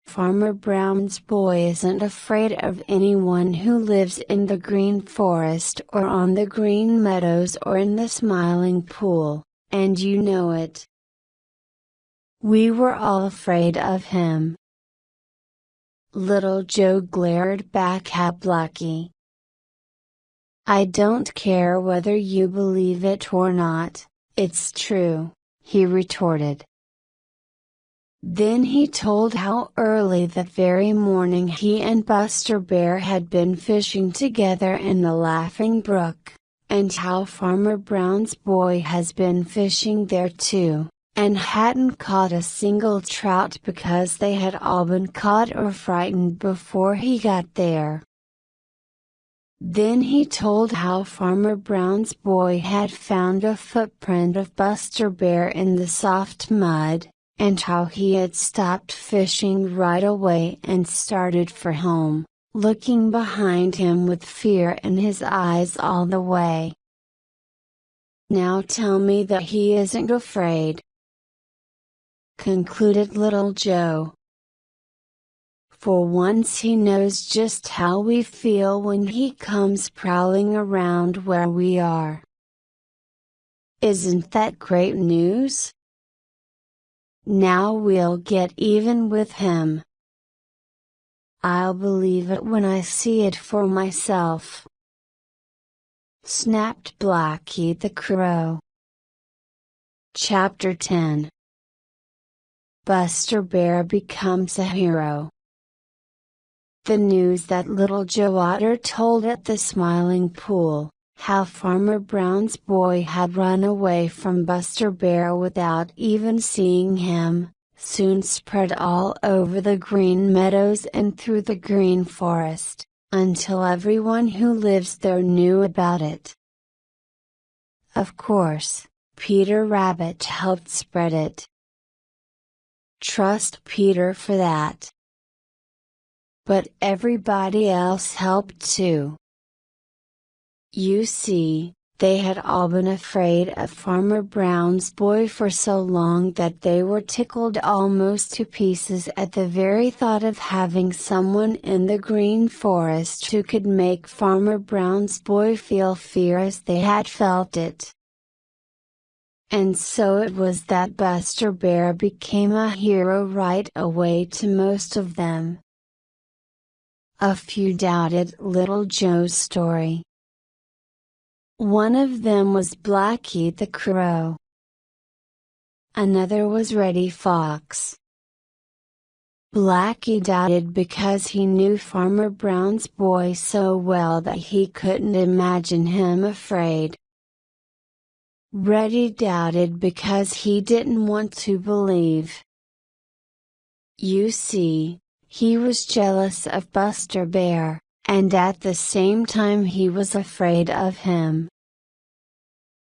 Farmer Brown's boy isn't afraid of anyone who lives in the Green Forest or on the Green Meadows or in the Smiling Pool, and you know it. We were all afraid of him. Little Joe glared back at Blacky. I don't care whether you believe it or not, it's true, he retorted. Then he told how early that very morning he and Buster Bear had been fishing together in the Laughing Brook, and how Farmer Brown's boy has been fishing there too, and hadn't caught a single trout because they had all been caught or frightened before he got there. Then he told how Farmer Brown's boy had found a footprint of Buster Bear in the soft mud, and how he had stopped fishing right away and started for home, looking behind him with fear in his eyes all the way. Now tell me that he isn't afraid, concluded Little Joe. For once he knows just how we feel when he comes prowling around where we are. Isn't that great news? Now we'll get even with him. I'll believe it when I see it for myself, snapped Blacky the Crow. Chapter 10. Buster Bear becomes a hero. The news that Little Joe Otter told at the Smiling Pool, how Farmer Brown's boy had run away from Buster Bear without even seeing him, soon spread all over the Green Meadows and through the Green Forest, until everyone who lives there knew about it. Of course, Peter Rabbit helped spread it. Trust Peter for that. But everybody else helped too. You see, they had all been afraid of Farmer Brown's boy for so long that they were tickled almost to pieces at the very thought of having someone in the Green Forest who could make Farmer Brown's boy feel fear as they had felt it. And so it was that Buster Bear became a hero right away to most of them. A few doubted Little Joe's story. One of them was Blacky the Crow. Another was Reddy Fox. Blacky doubted because he knew Farmer Brown's boy so well that he couldn't imagine him afraid. Reddy doubted because he didn't want to believe. You see, he was jealous of Buster Bear, and at the same time he was afraid of him.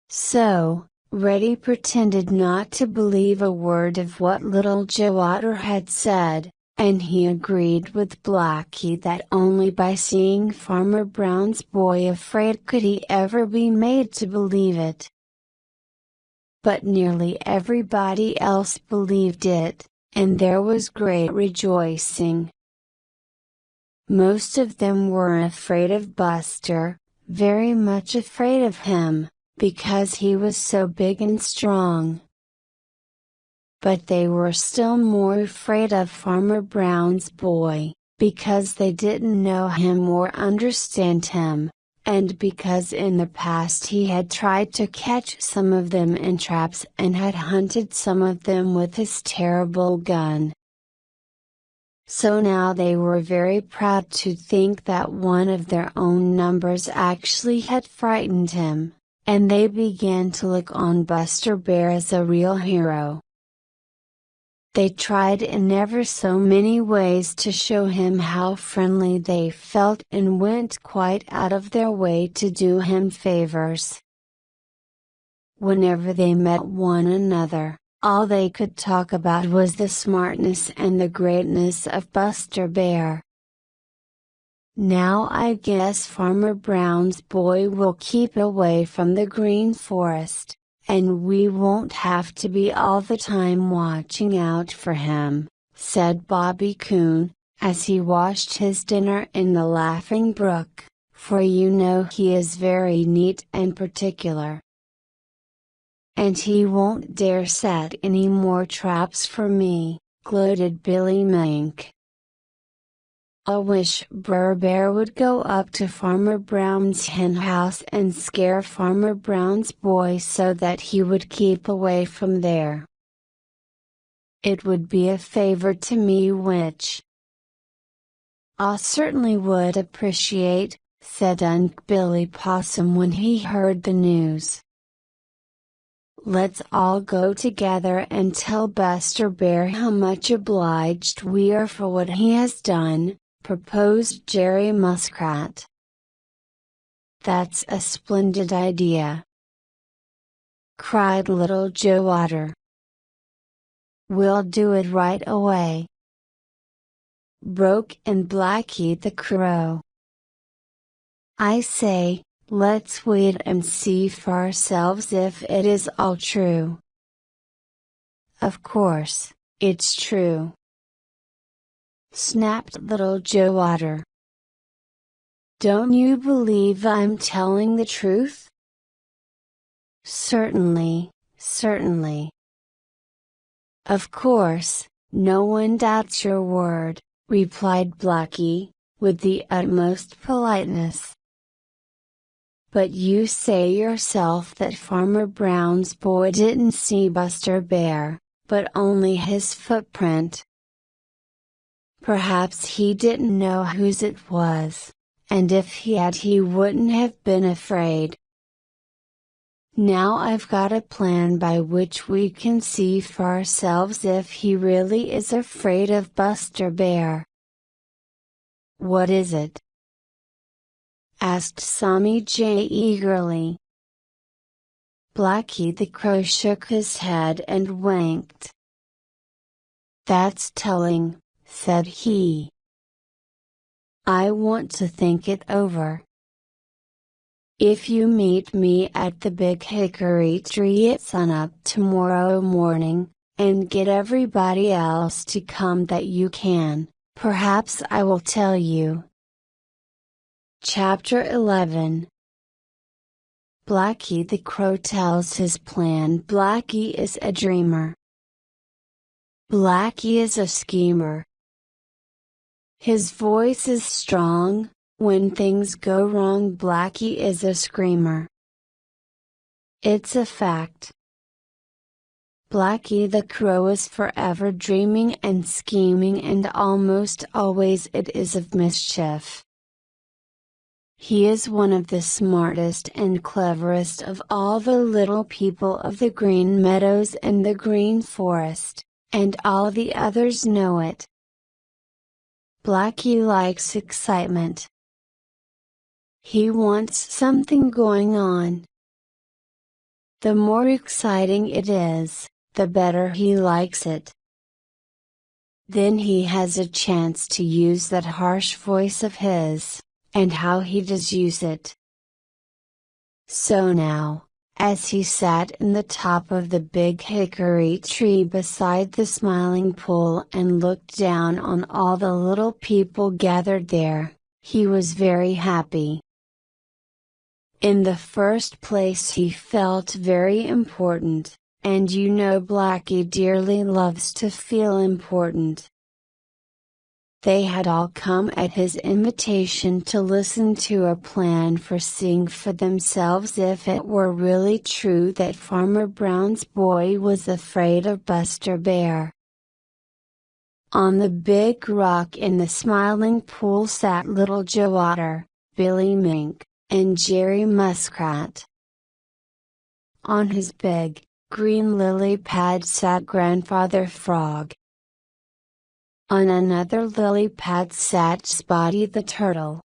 So, Reddy pretended not to believe a word of what Little Joe Otter had said, and he agreed with Blacky that only by seeing Farmer Brown's boy afraid could he ever be made to believe it. But nearly everybody else believed it, and there was great rejoicing. Most of them were afraid of Buster, very much afraid of him, because he was so big and strong. But they were still more afraid of Farmer Brown's boy, because they didn't know him or understand him, and because in the past he had tried to catch some of them in traps and had hunted some of them with his terrible gun. So now they were very proud to think that one of their own numbers actually had frightened him, and they began to look on Buster Bear as a real hero. They tried in ever so many ways to show him how friendly they felt and went quite out of their way to do him favors. Whenever they met one another, all they could talk about was the smartness and the greatness of Buster Bear. Now I guess Farmer Brown's boy will keep away from the Green Forest, and we won't have to be all the time watching out for him, said Bobby Coon, as he washed his dinner in the Laughing Brook, for you know he is very neat and particular. And he won't dare set any more traps for me, gloated Billy Mink. I wish Brer Bear would go up to Farmer Brown's henhouse and scare Farmer Brown's boy so that he would keep away from there. It would be a favor to me which I certainly would appreciate, said Unc' Billy Possum when he heard the news. Let's all go together and tell Buster Bear how much obliged we are for what he has done, proposed Jerry Muskrat. That's a splendid idea, cried Little Joe Otter. We'll do it right away, broke in Blacky the Crow. I say, let's wait and see for ourselves if it is all true. Of course, it's true, snapped Little Joe Otter. Don't you believe I'm telling the truth? Certainly, certainly. Of course, no one doubts your word, replied Blacky, with the utmost politeness. But you say yourself that Farmer Brown's boy didn't see Buster Bear, but only his footprint. Perhaps he didn't know whose it was, and if he had he wouldn't have been afraid. Now I've got a plan by which we can see for ourselves if he really is afraid of Buster Bear. What is it? Asked Sammy Jay eagerly. Blacky the Crow shook his head and winked. That's telling, said he. I want to think it over. If you meet me at the Big Hickory tree at sunup tomorrow morning, and get everybody else to come that you can, perhaps I will tell you. Chapter 11. Blacky the Crow tells his plan. Blacky is a dreamer. Blacky is a schemer. His voice is strong. When things go wrong, Blackie is a screamer. It's a fact. Blackie the Crow is forever dreaming and scheming, and almost always it is of mischief. He is one of the smartest and cleverest of all the little people of the Green Meadows and the Green Forest, and all the others know it. Blackie likes excitement. He wants something going on. The more exciting it is, the better he likes it. Then he has a chance to use that harsh voice of his, and how he does use it. So now, as he sat in the top of the big hickory tree beside the Smiling Pool and looked down on all the little people gathered there, he was very happy. In the first place, he felt very important, and you know Blackie dearly loves to feel important. They had all come at his invitation to listen to a plan for seeing for themselves if it were really true that Farmer Brown's boy was afraid of Buster Bear. On the big rock in the Smiling Pool sat Little Joe Otter, Billy Mink, and Jerry Muskrat. On his big, green lily pad sat Grandfather Frog. On another lily pad sat Spotty the Turtle.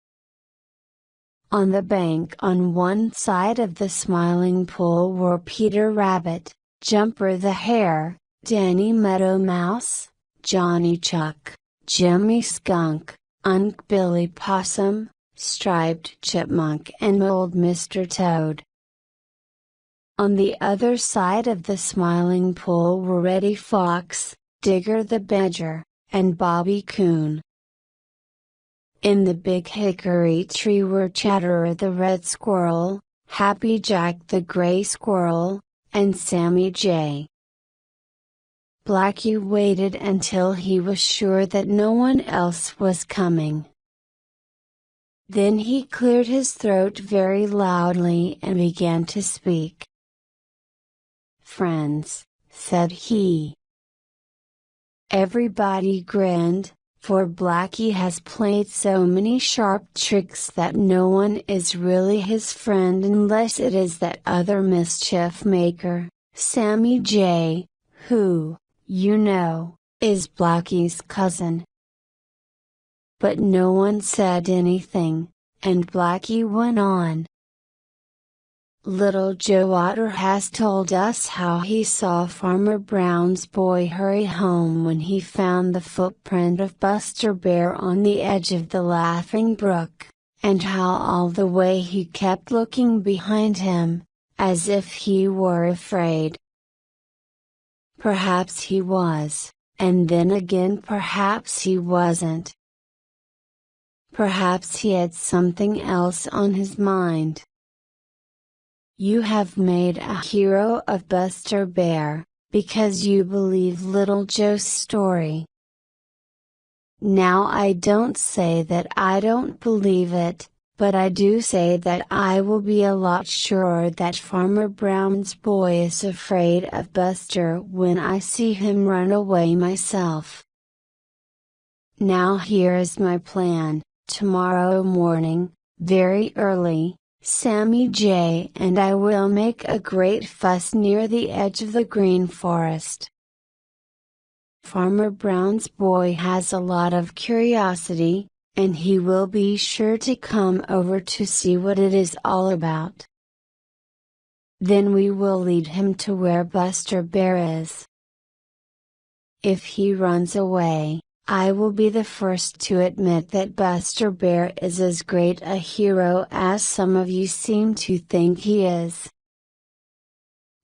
On the bank on one side of the Smiling Pool were Peter Rabbit, Jumper the Hare, Danny Meadow Mouse, Johnny Chuck, Jimmy Skunk, Unc' Billy Possum, Striped Chipmunk, and Old Mr. Toad. On the other side of the Smiling Pool were Reddy Fox, Digger the Badger, and Bobby Coon. In the big hickory tree were Chatterer the Red Squirrel, Happy Jack the Gray Squirrel, and Sammy Jay. Blackie waited until he was sure that no one else was coming. Then he cleared his throat very loudly and began to speak. "Friends," said he. Everybody grinned, for Blackie has played so many sharp tricks that no one is really his friend unless it is that other mischief maker, Sammy Jay, who, you know, is Blackie's cousin. But no one said anything, and Blackie went on. Little Joe Otter has told us how he saw Farmer Brown's boy hurry home when he found the footprint of Buster Bear on the edge of the Laughing Brook, and how all the way he kept looking behind him, as if he were afraid. Perhaps he was, and then again perhaps he wasn't. Perhaps he had something else on his mind. You have made a hero of Buster Bear, because you believe Little Joe's story. Now I don't say that I don't believe it, but I do say that I will be a lot surer that Farmer Brown's boy is afraid of Buster when I see him run away myself. Now here is my plan. Tomorrow morning, very early, Sammy Jay and I will make a great fuss near the edge of the Green Forest. Farmer Brown's boy has a lot of curiosity, and he will be sure to come over to see what it is all about. Then we will lead him to where Buster Bear is. If he runs away, I will be the first to admit that Buster Bear is as great a hero as some of you seem to think he is.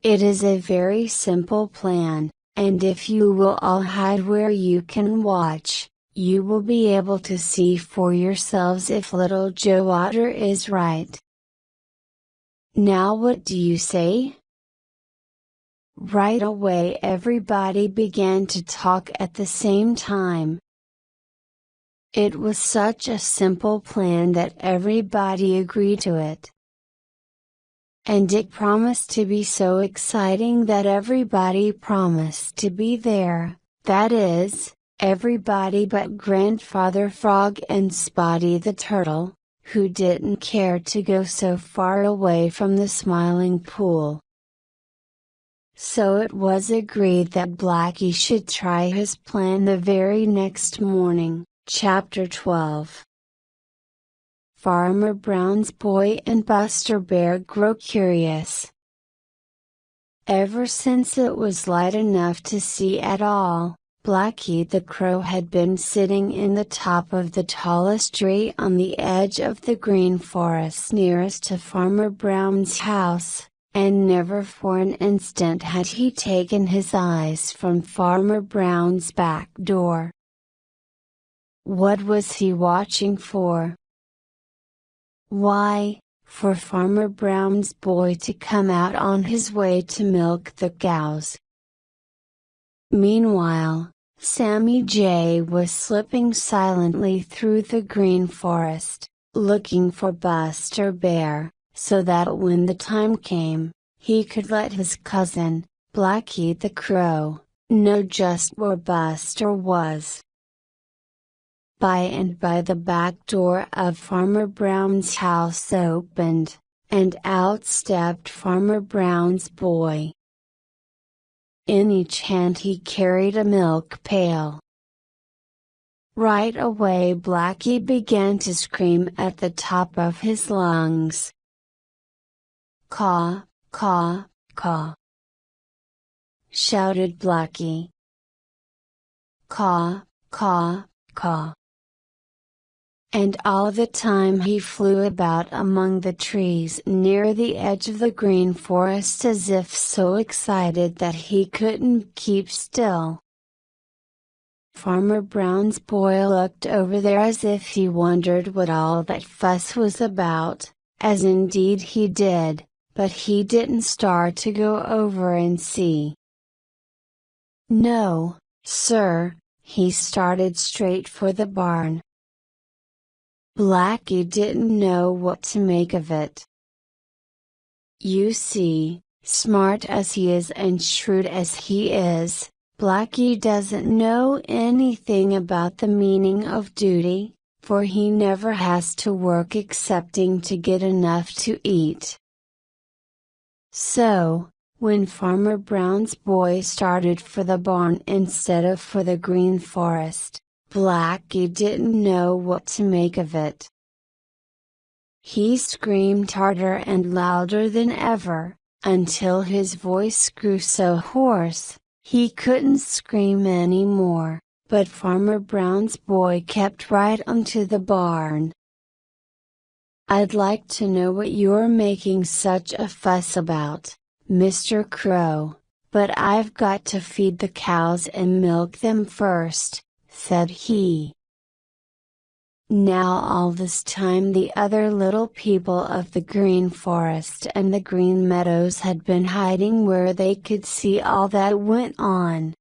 It is a very simple plan, and if you will all hide where you can watch, you will be able to see for yourselves if Little Joe Otter is right. Now what do you say? Right away everybody began to talk at the same time. It was such a simple plan that everybody agreed to it. And it promised to be so exciting that everybody promised to be there, that is, everybody but Grandfather Frog and Spotty the Turtle, who didn't care to go so far away from the Smiling Pool. So it was agreed that Blackie should try his plan the very next morning. Chapter 12. Farmer Brown's boy and Buster Bear grow curious. Ever since it was light enough to see at all, Blackie the Crow had been sitting in the top of the tallest tree on the edge of the green forest nearest to Farmer Brown's house, and never for an instant had he taken his eyes from Farmer Brown's back door. What was he watching for? Why, for Farmer Brown's boy to come out on his way to milk the cows. Meanwhile, Sammy Jay was slipping silently through the green forest, looking for Buster Bear, so that when the time came, he could let his cousin, Blackie the Crow, know just where Buster was. By and by the back door of Farmer Brown's house opened, and out stepped Farmer Brown's boy. In each hand he carried a milk pail. Right away Blackie began to scream at the top of his lungs. "Caw, caw, caw!" shouted Blackie. "Caw, caw, caw!" And all the time he flew about among the trees near the edge of the green forest as if so excited that he couldn't keep still. Farmer Brown's boy looked over there as if he wondered what all that fuss was about, as indeed he did, but he didn't start to go over and see. No, sir, he started straight for the barn. Blackie didn't know what to make of it. You see, smart as he is and shrewd as he is, Blackie doesn't know anything about the meaning of duty, for he never has to work excepting to get enough to eat. So, when Farmer Brown's boy started for the barn instead of for the green forest, Blackie didn't know what to make of it. He screamed harder and louder than ever, until his voice grew so hoarse, he couldn't scream any more, but Farmer Brown's boy kept right on to the barn. "I'd like to know what you're making such a fuss about, Mr. Crow, but I've got to feed the cows and milk them first," said he. Now all this time the other little people of the green forest and the green meadows had been hiding where they could see all that went on.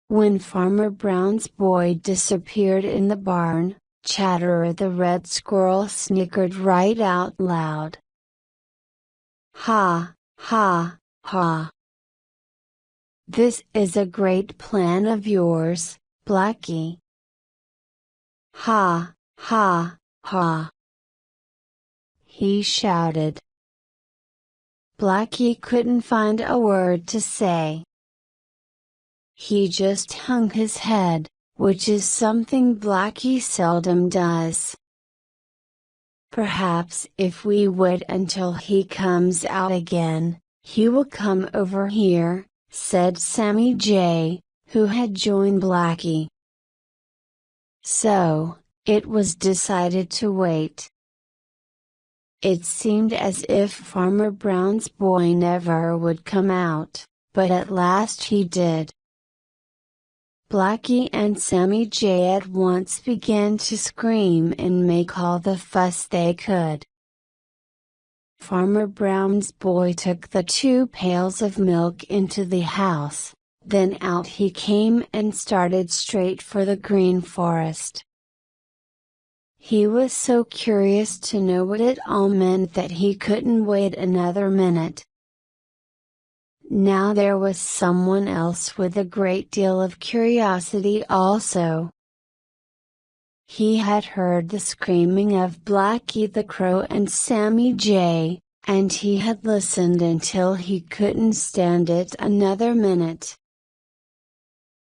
When Farmer Brown's boy disappeared in the barn, Chatterer the Red Squirrel snickered right out loud. "Ha, ha, ha! This is a great plan of yours, Blackie. Ha, ha, ha!" he shouted. Blackie couldn't find a word to say. He just hung his head, which is something Blackie seldom does. "Perhaps if we wait until he comes out again, he will come over here," said Sammy Jay, who had joined Blackie. So, it was decided to wait. It seemed as if Farmer Brown's boy never would come out, but at last he did. Blackie and Sammy Jay at once began to scream and make all the fuss they could. Farmer Brown's boy took the 2 pails of milk into the house, Then out he came and started straight for the green forest. He was so curious to know what it all meant that he couldn't wait another minute. Now there was someone else with a great deal of curiosity also. He had heard the screaming of Blacky the Crow and Sammy Jay, and he had listened until he couldn't stand it another minute.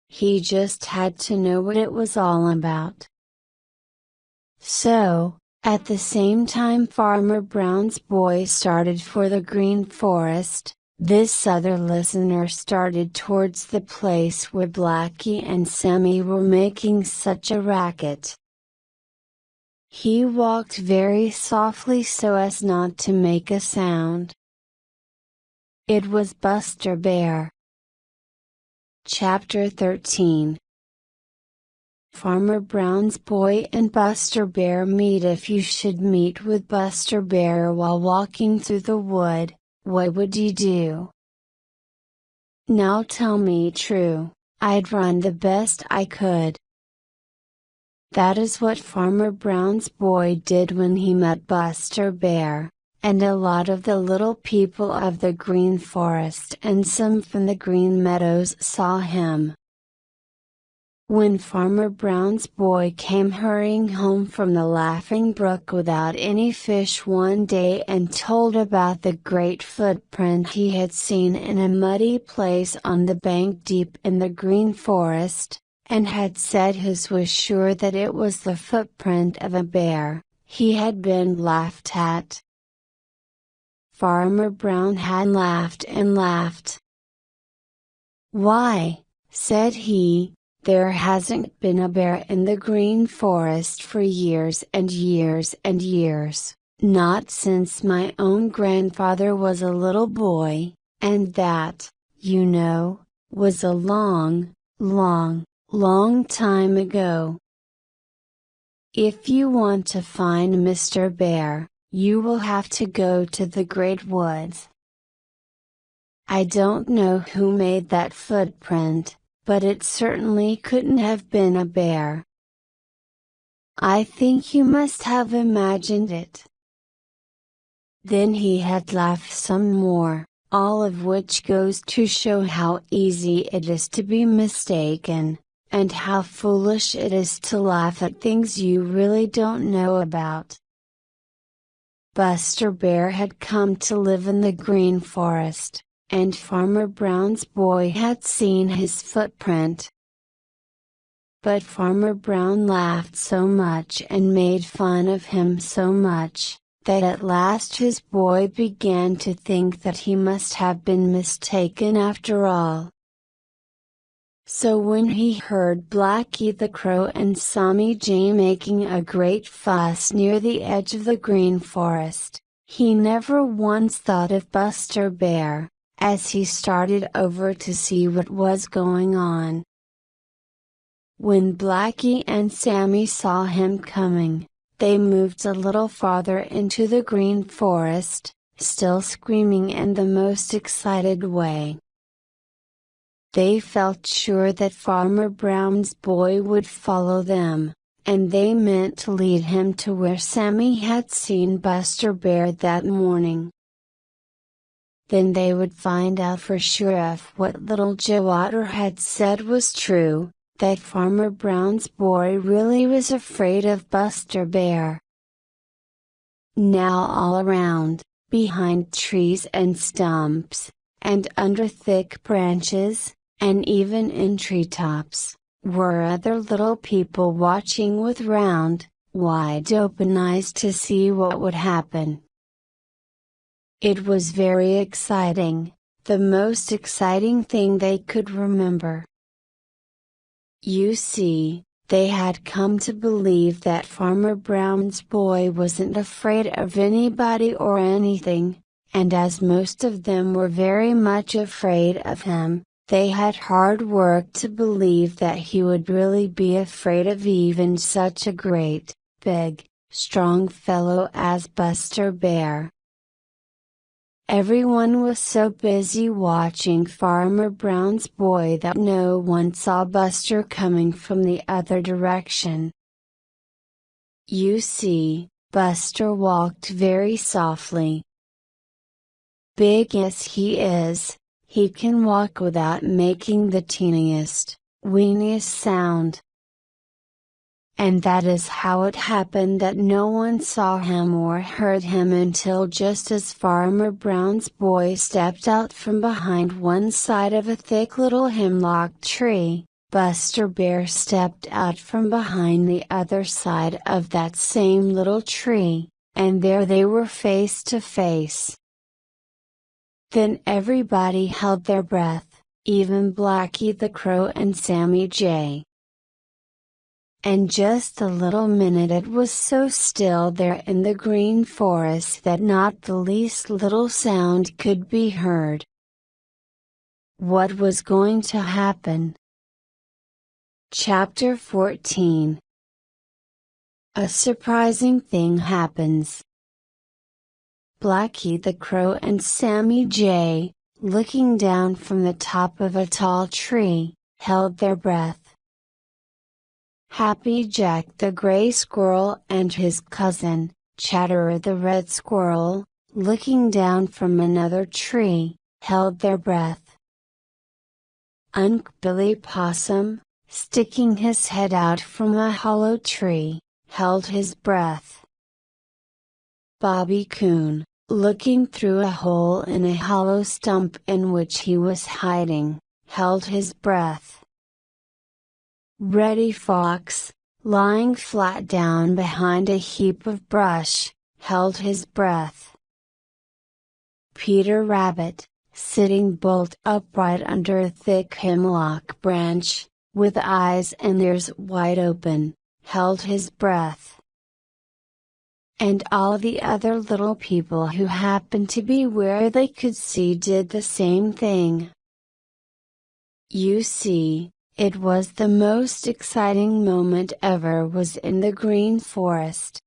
He just had to know what it was all about. So, at the same time Farmer Brown's boy started for the green forest, this other listener started towards the place where Blacky and Sammy were making such a racket. He walked very softly so as not to make a sound. It was Buster Bear. Chapter 13. Farmer Brown's boy and Buster Bear meet. If you should meet with Buster Bear while walking through the wood, what would you do? Now tell me true. I'd run the best I could. That is what Farmer Brown's boy did when he met Buster Bear, and a lot of the little people of the Green Forest and some from the Green Meadows saw him. When Farmer Brown's boy came hurrying home from the Laughing Brook without any fish one day and told about the great footprint he had seen in a muddy place on the bank deep in the Green Forest, and had said his was sure that it was the footprint of a bear, he had been laughed at. Farmer Brown had laughed and laughed. "Why," said he, "there hasn't been a bear in the Green Forest for years and years and years, not since my own grandfather was a little boy, and that, you know, was a long, long, long time ago. If you want to find Mr. Bear, you will have to go to the Great Woods. I don't know who made that footprint, but it certainly couldn't have been a bear. I think you must have imagined it." Then he had laughed some more, all of which goes to show how easy it is to be mistaken, and how foolish it is to laugh at things you really don't know about. Buster Bear had come to live in the Green Forest, and Farmer Brown's boy had seen his footprint. But Farmer Brown laughed so much and made fun of him so much, that at last his boy began to think that he must have been mistaken after all. So when he heard Blacky the Crow and Sammy Jay making a great fuss near the edge of the Green Forest, he never once thought of Buster Bear, as he started over to see what was going on. When Blacky and Sammy saw him coming, they moved a little farther into the Green Forest, still screaming in the most excited way. They felt sure that Farmer Brown's boy would follow them, and they meant to lead him to where Sammy had seen Buster Bear that morning. Then they would find out for sure if what Little Joe Otter had said was true, that Farmer Brown's boy really was afraid of Buster Bear. Now all around, behind trees and stumps, and under thick branches, and even in treetops, were other little people watching with round, wide-open eyes to see what would happen. It was very exciting, the most exciting thing they could remember. You see, they had come to believe that Farmer Brown's boy wasn't afraid of anybody or anything, and as most of them were very much afraid of him, they had hard work to believe that he would really be afraid of even such a great, big, strong fellow as Buster Bear. Everyone was so busy watching Farmer Brown's boy that no one saw Buster coming from the other direction. You see, Buster walked very softly. Big as he is, he can walk without making the teeniest, weeniest sound. And that is how it happened that no one saw him or heard him until just as Farmer Brown's boy stepped out from behind one side of a thick little hemlock tree, Buster Bear stepped out from behind the other side of that same little tree, and there they were face to face. Then everybody held their breath, even Blacky the Crow and Sammy Jay. And just a little minute it was so still there in the green forest that not the least little sound could be heard. What was going to happen? Chapter 14. A surprising thing happens. Blacky the Crow and Sammy Jay, looking down from the top of a tall tree, held their breath. Happy Jack the Gray Squirrel and his cousin, Chatterer the Red Squirrel, looking down from another tree, held their breath. Unc' Billy Possum, sticking his head out from a hollow tree, held his breath. Bobby Coon, looking through a hole in a hollow stump in which he was hiding, held his breath. Reddy Fox, lying flat down behind a heap of brush, held his breath. Peter Rabbit, sitting bolt upright under a thick hemlock branch, with eyes and ears wide open, held his breath. And all the other little people who happened to be where they could see did the same thing. You see, it was the most exciting moment ever was in the Green Forest.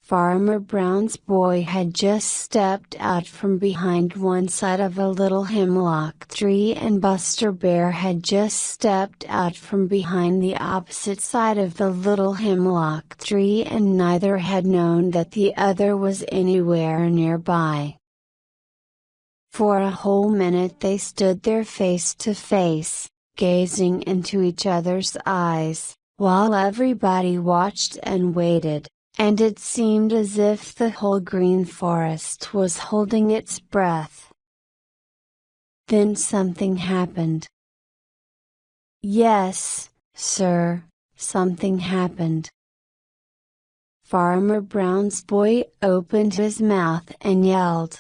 Farmer Brown's boy had just stepped out from behind one side of a little hemlock tree and Buster Bear had just stepped out from behind the opposite side of the little hemlock tree and neither had known that the other was anywhere nearby. For a whole minute they stood there face to face, gazing into each other's eyes, while everybody watched and waited, and it seemed as if the whole Green Forest was holding its breath. Then something happened. Yes, sir, something happened. Farmer Brown's boy opened his mouth and yelled.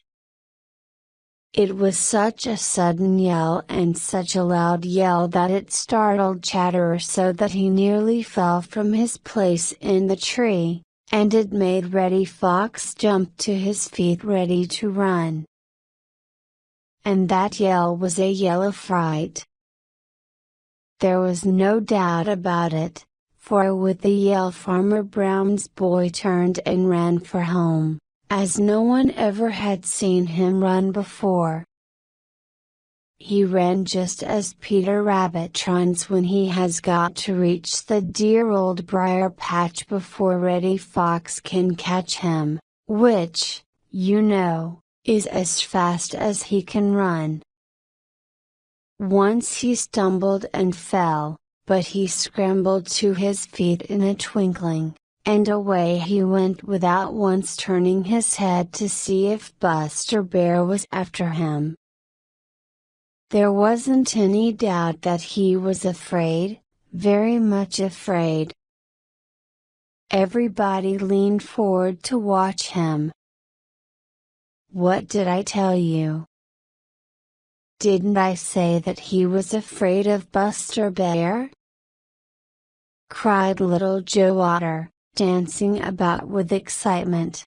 It was such a sudden yell and such a loud yell that it startled Chatterer so that he nearly fell from his place in the tree, and it made Reddy Fox jump to his feet ready to run. And that yell was a yell of fright. There was no doubt about it, for with the yell Farmer Brown's boy turned and ran for home, as no one ever had seen him run before. He ran just as Peter Rabbit runs when he has got to reach the dear old briar patch before Reddy Fox can catch him, which, you know, is as fast as he can run. Once he stumbled and fell, but he scrambled to his feet in a twinkling, and away he went without once turning his head to see if Buster Bear was after him. There wasn't any doubt that he was afraid, very much afraid. Everybody leaned forward to watch him. What did I tell you? Didn't I say that he was afraid of Buster Bear? Cried Little Joe Otter, dancing about with excitement.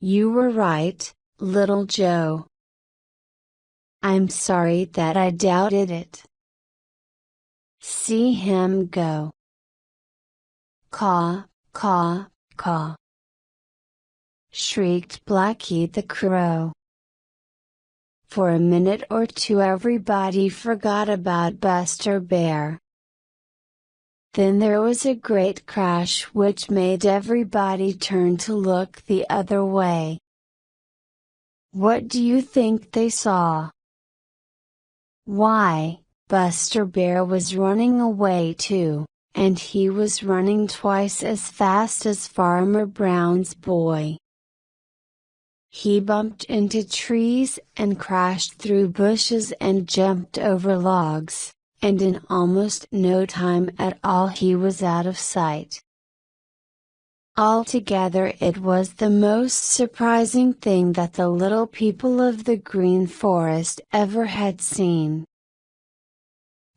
You were right, Little Joe. I'm sorry that I doubted it. See him go. Caw, caw, caw. shrieked Blacky the Crow. For a minute or two everybody forgot about Buster Bear. Then there was a great crash which made everybody turn to look the other way. What do you think they saw? Why, Buster Bear was running away too, and he was running twice as fast as Farmer Brown's boy. He bumped into trees and crashed through bushes and jumped over logs, and in almost no time at all he was out of sight. Altogether it was the most surprising thing that the little people of the Green Forest ever had seen.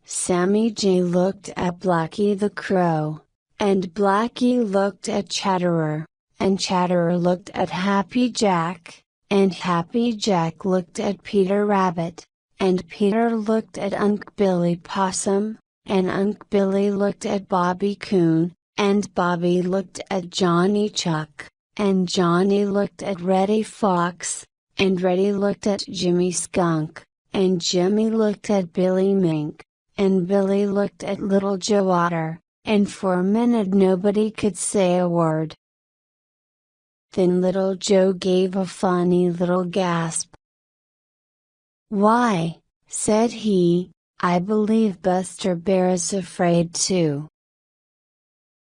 Sammy Jay looked at Blacky the Crow, and Blacky looked at Chatterer, and Chatterer looked at Happy Jack, and Happy Jack looked at Peter Rabbit, and Peter looked at Unc' Billy Possum, and Unc' Billy looked at Bobby Coon, and Bobby looked at Johnny Chuck, and Johnny looked at Reddy Fox, and Reddy looked at Jimmy Skunk, and Jimmy looked at Billy Mink, and Billy looked at Little Joe Otter, and for a minute nobody could say a word. Then Little Joe gave a funny little gasp. "Why," said he, "I believe Buster Bear is afraid too."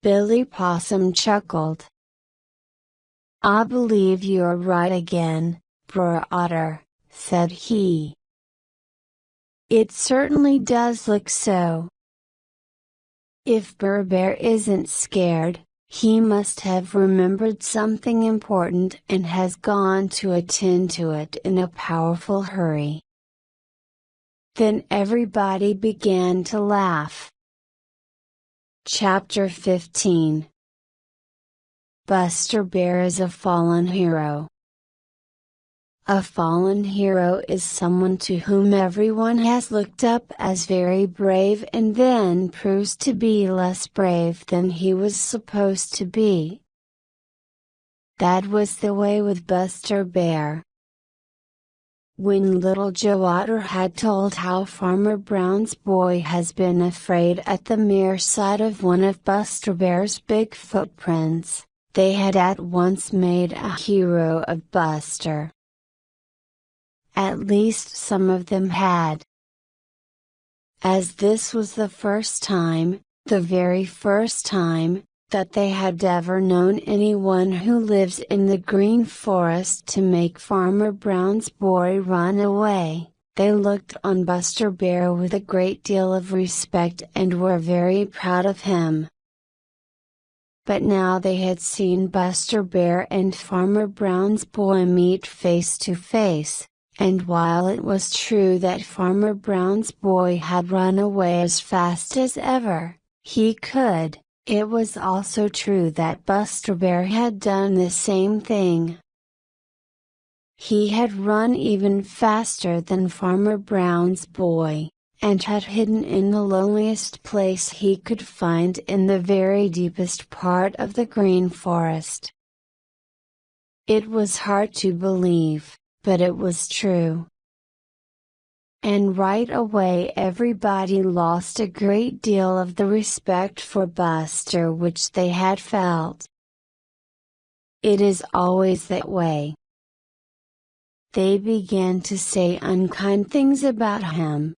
Billy Possum chuckled. "I believe you're right again, Brer Otter," said he. "It certainly does look so. If Brer Bear isn't scared, he must have remembered something important and has gone to attend to it in a powerful hurry." Then everybody began to laugh. Chapter 15. Buster Bear is a fallen hero. A fallen hero is someone to whom everyone has looked up as very brave and then proves to be less brave than he was supposed to be. That was the way with Buster Bear. When Little Joe Otter had told how Farmer Brown's boy has been afraid at the mere sight of one of Buster Bear's big footprints, they had at once made a hero of Buster. At least some of them had. As this was the first time, the very first time, that they had ever known anyone who lives in the Green Forest to make Farmer Brown's boy run away, they looked on Buster Bear with a great deal of respect and were very proud of him. But now they had seen Buster Bear and Farmer Brown's boy meet face to face, and while it was true that Farmer Brown's boy had run away as fast as ever he could, it was also true that Buster Bear had done the same thing. He had run even faster than Farmer Brown's boy, and had hidden in the loneliest place he could find in the very deepest part of the Green Forest. It was hard to believe, but it was true. And right away everybody lost a great deal of the respect for Buster which they had felt. It is always that way. They began to say unkind things about him.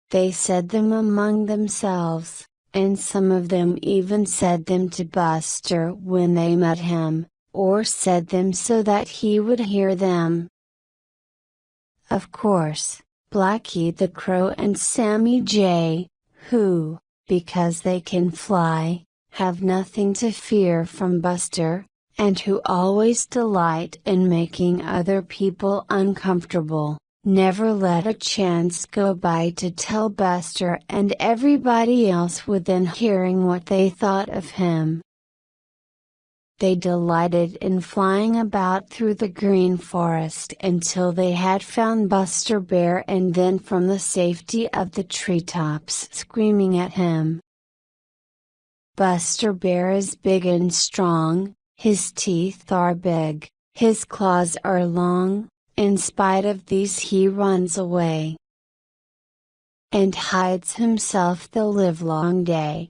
They said them among themselves, and some of them even said them to Buster when they met him, or said them so that he would hear them. Of course, Blacky the Crow and Sammy Jay, who, because they can fly, have nothing to fear from Buster, and who always delight in making other people uncomfortable, never let a chance go by to tell Buster and everybody else within hearing what they thought of him. They delighted in flying about through the Green Forest until they had found Buster Bear and then from the safety of the treetops screaming at him. Buster Bear is big and strong, His teeth are big, his claws are long. In spite of these he runs away and hides himself the livelong day.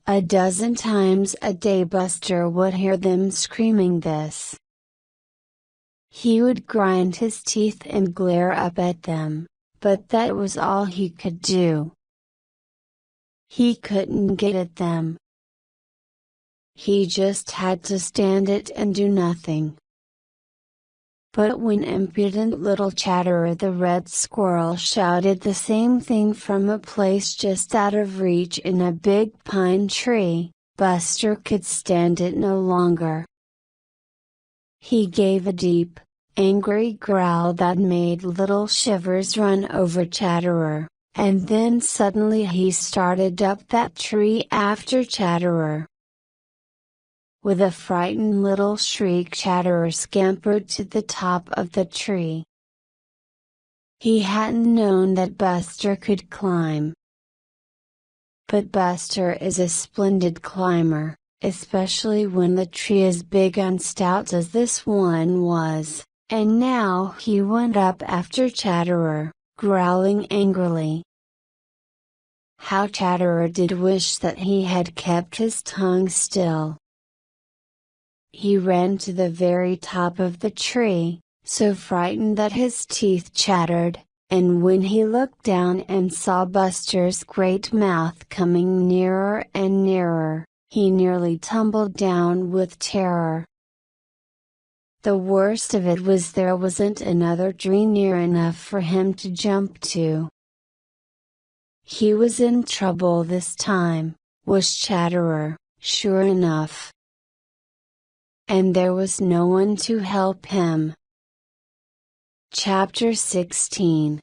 A dozen times a day Buster would hear them screaming this. He would grind his teeth and glare up at them, but that was all he could do. He couldn't get at them. He just had to stand it and do nothing. But when impudent little Chatterer the Red Squirrel shouted the same thing from a place just out of reach in a big pine tree, Buster could stand it no longer. He gave a deep, angry growl that made little shivers run over Chatterer, and then suddenly he started up that tree after Chatterer. With a frightened little shriek Chatterer scampered to the top of the tree. He hadn't known that Buster could climb. But Buster is a splendid climber, especially when the tree is big and stout as this one was, and now he went up after Chatterer, growling angrily. How Chatterer did wish that he had kept his tongue still. He ran to the very top of the tree, so frightened that his teeth chattered, and when he looked down and saw Buster's great mouth coming nearer and nearer, he nearly tumbled down with terror. The worst of it was there wasn't another tree near enough for him to jump to. He was in trouble this time, was Chatterer, sure enough. And there was no one to help him. Chapter 16.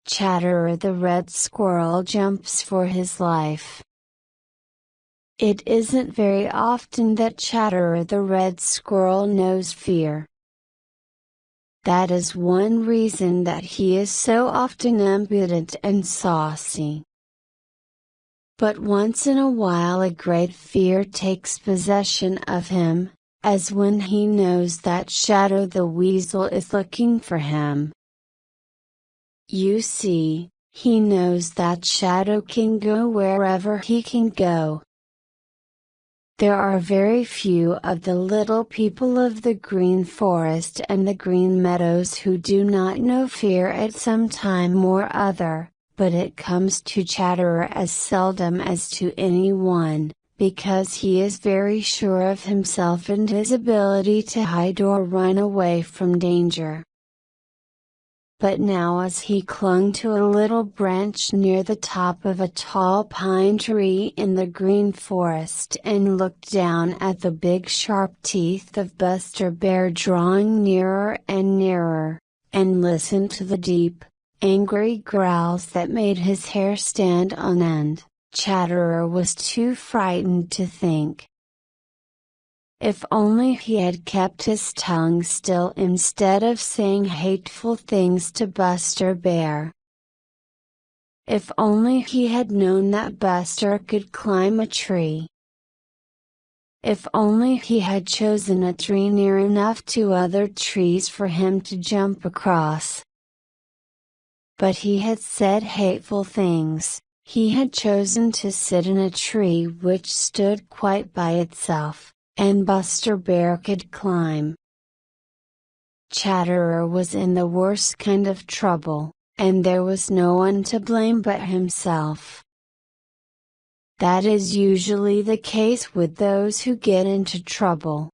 Chatterer the Red Squirrel jumps for his life. It isn't very often that Chatterer the Red Squirrel knows fear. That is one reason that he is so often impudent and saucy. But once in a while a great fear takes possession of him, as when he knows that Shadow the Weasel is looking for him. You see, he knows that Shadow can go wherever he can go. There are very few of the little people of the Green Forest and the Green Meadows who do not know fear at some time or other. But it comes to Chatterer as seldom as to anyone, because he is very sure of himself and his ability to hide or run away from danger. But now as he clung to a little branch near the top of a tall pine tree in the Green Forest and looked down at the big sharp teeth of Buster Bear drawing nearer and nearer, and listened to the deep, angry growls that made his hair stand on end, Chatterer was too frightened to think. If only he had kept his tongue still instead of saying hateful things to Buster Bear. If only he had known that Buster could climb a tree. If only he had chosen a tree near enough to other trees for him to jump across. But he had said hateful things, he had chosen to sit in a tree which stood quite by itself, and Buster Bear could climb. Chatterer was in the worst kind of trouble, and there was no one to blame but himself. That is usually the case with those who get into trouble.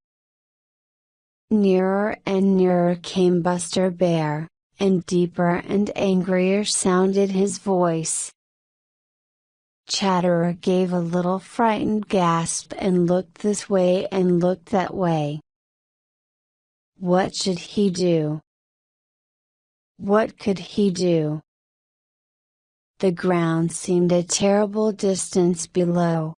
Nearer and nearer came Buster Bear, and deeper and angrier sounded his voice. Chatterer gave a little frightened gasp and looked this way and looked that way. What should he do? What could he do? The ground seemed a terrible distance below.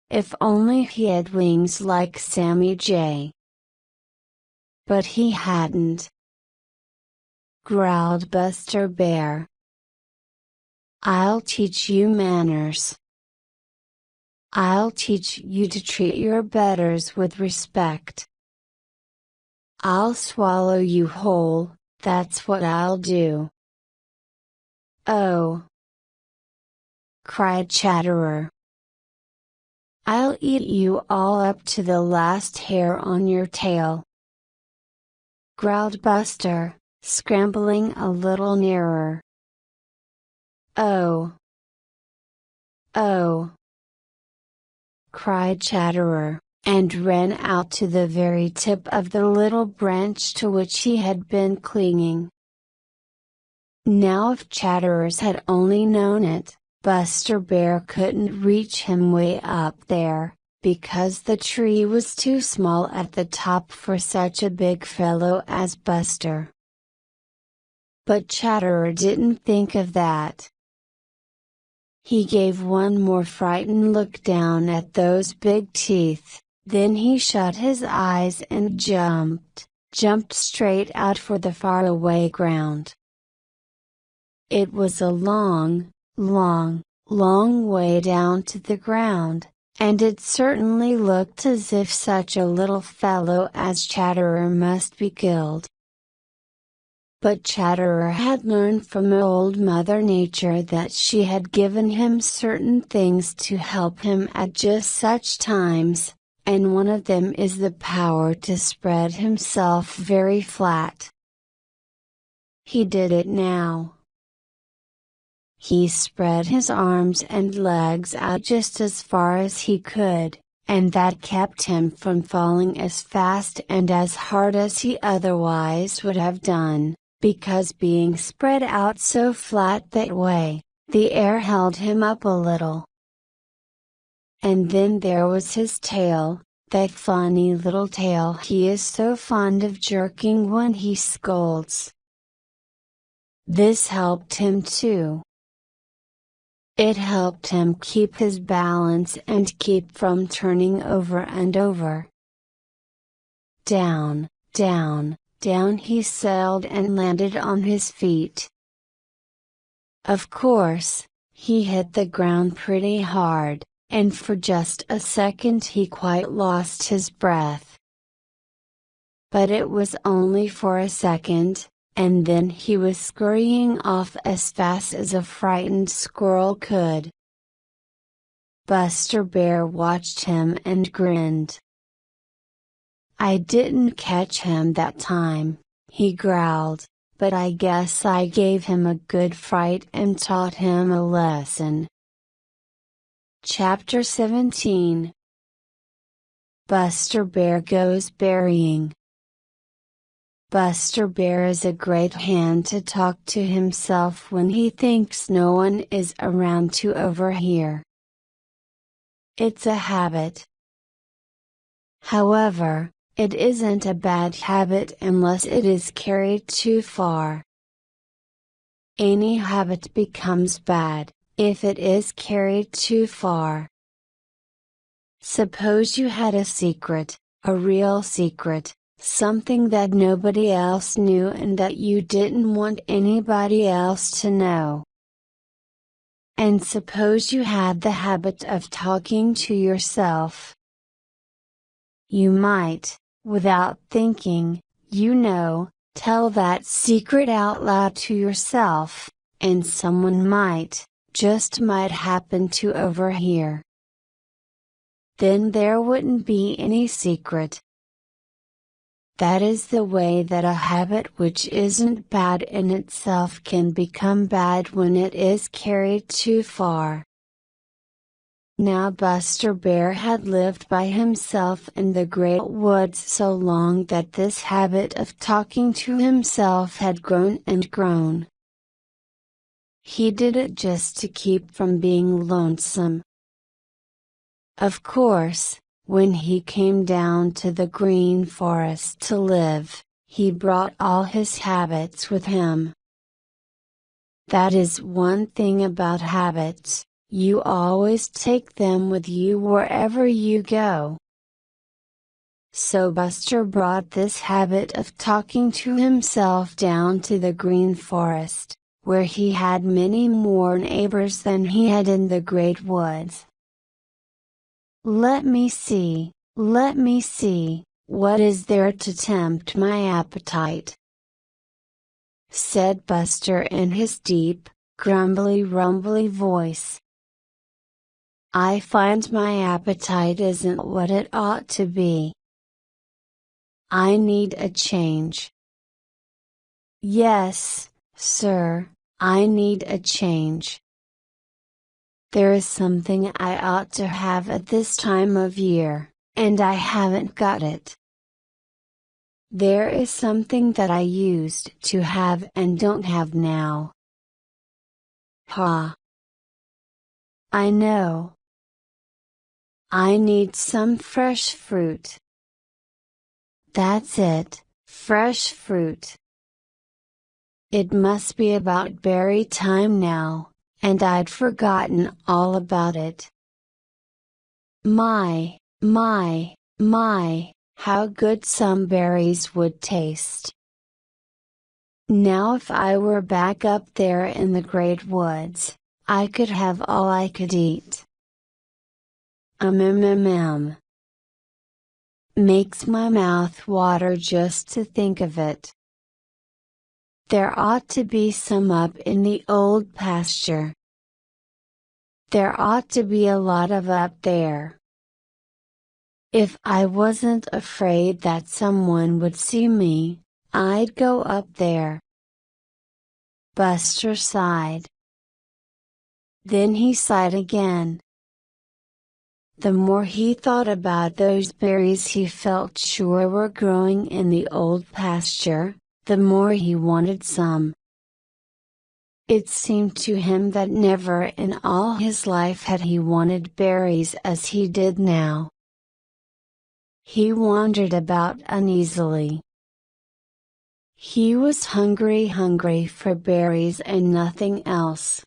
If only he had wings like Sammy Jay. But he hadn't. Growled Buster Bear. I'll teach you manners. I'll teach you to treat your betters with respect. I'll swallow you whole, that's what I'll do." "Oh!" cried Chatterer. "I'll eat you all up to the last hair on your tail," growled Buster, scrambling a little nearer. "Oh! Oh!" cried Chatterer, and ran out to the very tip of the little branch to which he had been clinging. Now if Chatterers had only known it, Buster Bear couldn't reach him way up there, because the tree was too small at the top for such a big fellow as Buster. But Chatterer didn't think of that. He gave one more frightened look down at those big teeth, then he shut his eyes and jumped straight out for the faraway ground. It was a long, long way down to the ground, and it certainly looked as if such a little fellow as Chatterer must be killed. But Chatterer had learned from Old Mother Nature that she had given him certain things to help him at just such times, and one of them is the power to spread himself very flat. He did it now. He spread his arms and legs out just as far as he could, and that kept him from falling as fast and as hard as he otherwise would have done, because being spread out so flat that way, the air held him up a little. And then there was his tail, that funny little tail he is so fond of jerking when he scolds. This helped him too. It helped him keep his balance and keep from turning over and over. Down, down, down he sailed and landed on his feet. Of course, he hit the ground pretty hard, and for just a second he quite lost his breath. But it was only for a second, and then he was scurrying off as fast as a frightened squirrel could. Buster Bear watched him and grinned. "I didn't catch him that time," he growled, "but I guess I gave him a good fright and taught him a lesson." Chapter 17. Buster Bear Goes Berrying. Buster Bear is a great hand to talk to himself when he thinks no one is around to overhear. It's a habit. However, it isn't a bad habit unless it is carried too far. Any habit becomes bad if it is carried too far. Suppose you had a secret, a real secret, something that nobody else knew and that you didn't want anybody else to know. And suppose you had the habit of talking to yourself. You might, without thinking, tell that secret out loud to yourself, and someone might happen to overhear. Then there wouldn't be any secret. That is the way that a habit which isn't bad in itself can become bad when it is carried too far. Now Buster Bear had lived by himself in the great woods so long that this habit of talking to himself had grown and grown. He did it just to keep from being lonesome. Of course, when he came down to the Green Forest to live, he brought all his habits with him. That is one thing about habits, you always take them with you wherever you go. So Buster brought this habit of talking to himself down to the Green Forest, where he had many more neighbors than he had in the Great Woods. Let me see, what is there to tempt my appetite?" said Buster in his deep, grumbly-rumbly voice. "I find my appetite isn't what it ought to be. I need a change." "Yes, sir, I need a change. There is something I ought to have at this time of year, and I haven't got it. There is something that I used to have and don't have now." "Ha! I know. I need some fresh fruit." "That's it, fresh fruit. It must be about berry time now, and I'd forgotten all about it. My, how good some berries would taste. Now if I were back up there in the great woods, I could have all I could eat. Makes my mouth water just to think of it. There ought to be some up in the old pasture. There ought to be a lot of up there. If I wasn't afraid that someone would see me, I'd go up there." Buster sighed. Then he sighed again. The more he thought about those berries he felt sure were growing in the old pasture, the more he wanted some. It seemed to him that never in all his life had he wanted berries as he did now. He wandered about uneasily. He was hungry for berries and nothing else.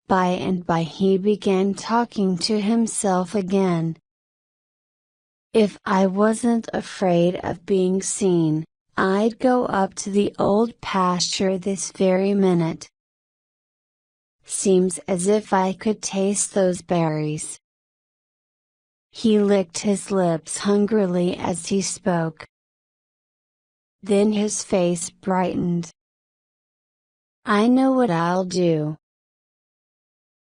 By and by he began talking to himself again. "If I wasn't afraid of being seen, I'd go up to the old pasture this very minute. Seems as if I could taste those berries." He licked his lips hungrily as he spoke. Then his face brightened. "I know what I'll do.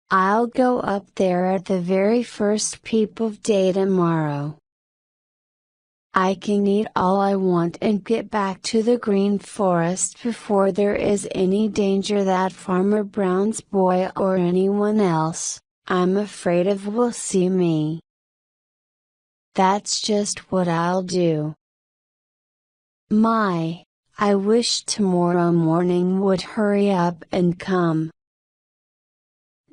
I'll go up there at the very first peep of day tomorrow. I can eat all I want and get back to the Green Forest before there is any danger that Farmer Brown's boy or anyone else, I'm afraid of, will see me. That's just what I'll do. My, I wish tomorrow morning would hurry up and come."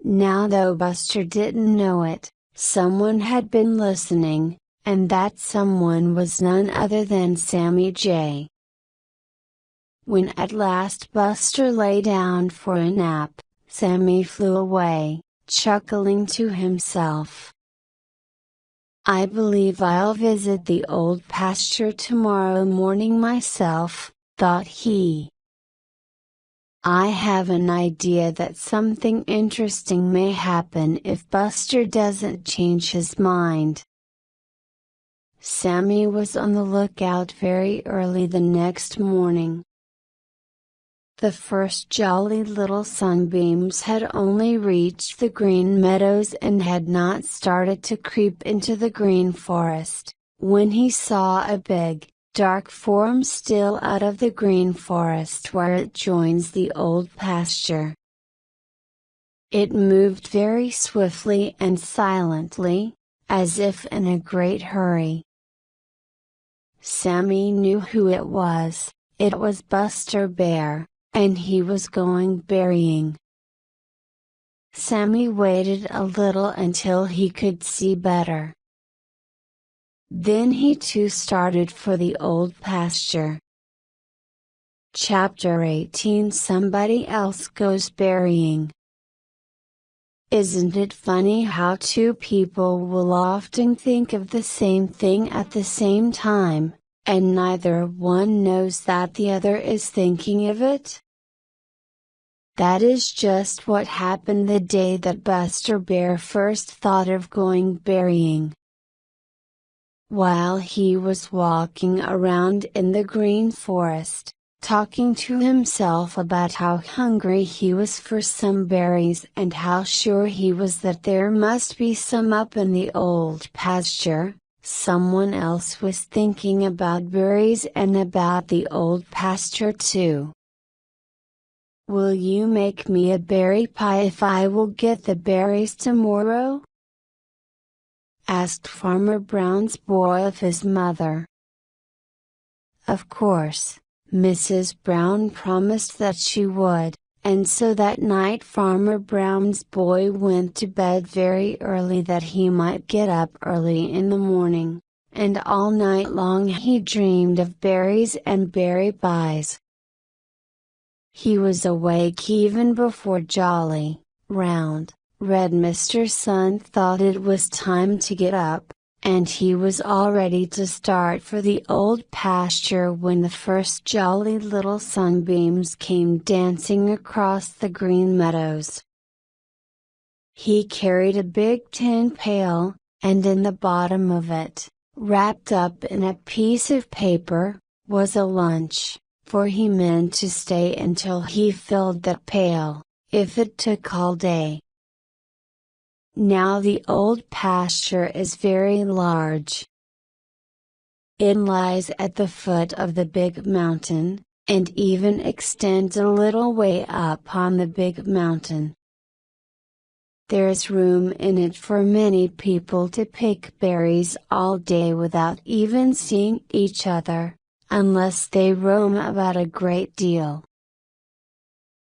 Now though Buster didn't know it, someone had been listening, and that someone was none other than Sammy Jay. When at last Buster lay down for a nap, Sammy flew away, chuckling to himself. "I believe I'll visit the old pasture tomorrow morning myself," thought he. "I have an idea that something interesting may happen if Buster doesn't change his mind." Sammy was on the lookout very early the next morning. The first jolly little sunbeams had only reached the Green Meadows and had not started to creep into the Green Forest, when he saw a big, dark form steal out of the Green Forest where it joins the old pasture. It moved very swiftly and silently, as if in a great hurry. Sammy knew who it was Buster Bear, and he was going berrying. Sammy waited a little until he could see better. Then he too started for the old pasture. Chapter 18 Somebody Else Goes Berrying. Isn't it funny how two people will often think of the same thing at the same time, and neither one knows that the other is thinking of it? That is just what happened the day that Buster Bear first thought of going berrying. While he was walking around in the green forest, talking to himself about how hungry he was for some berries and how sure he was that there must be some up in the old pasture, someone else was thinking about berries and about the old pasture too. "Will you make me a berry pie if I will get the berries tomorrow?" asked Farmer Brown's boy of his mother. Of course, Mrs. Brown promised that she would, and so that night Farmer Brown's boy went to bed very early that he might get up early in the morning, and all night long he dreamed of berries and berry pies. He was awake even before jolly, round, red Mr. Sun thought it was time to get up, and he was all ready to start for the old pasture when the first jolly little sunbeams came dancing across the green meadows. He carried a big tin pail, and in the bottom of it, wrapped up in a piece of paper, was a lunch, for he meant to stay until he filled that pail, if it took all day. Now the old pasture is very large. It lies at the foot of the big mountain, and even extends a little way up on the big mountain. There is room in it for many people to pick berries all day without even seeing each other, unless they roam about a great deal.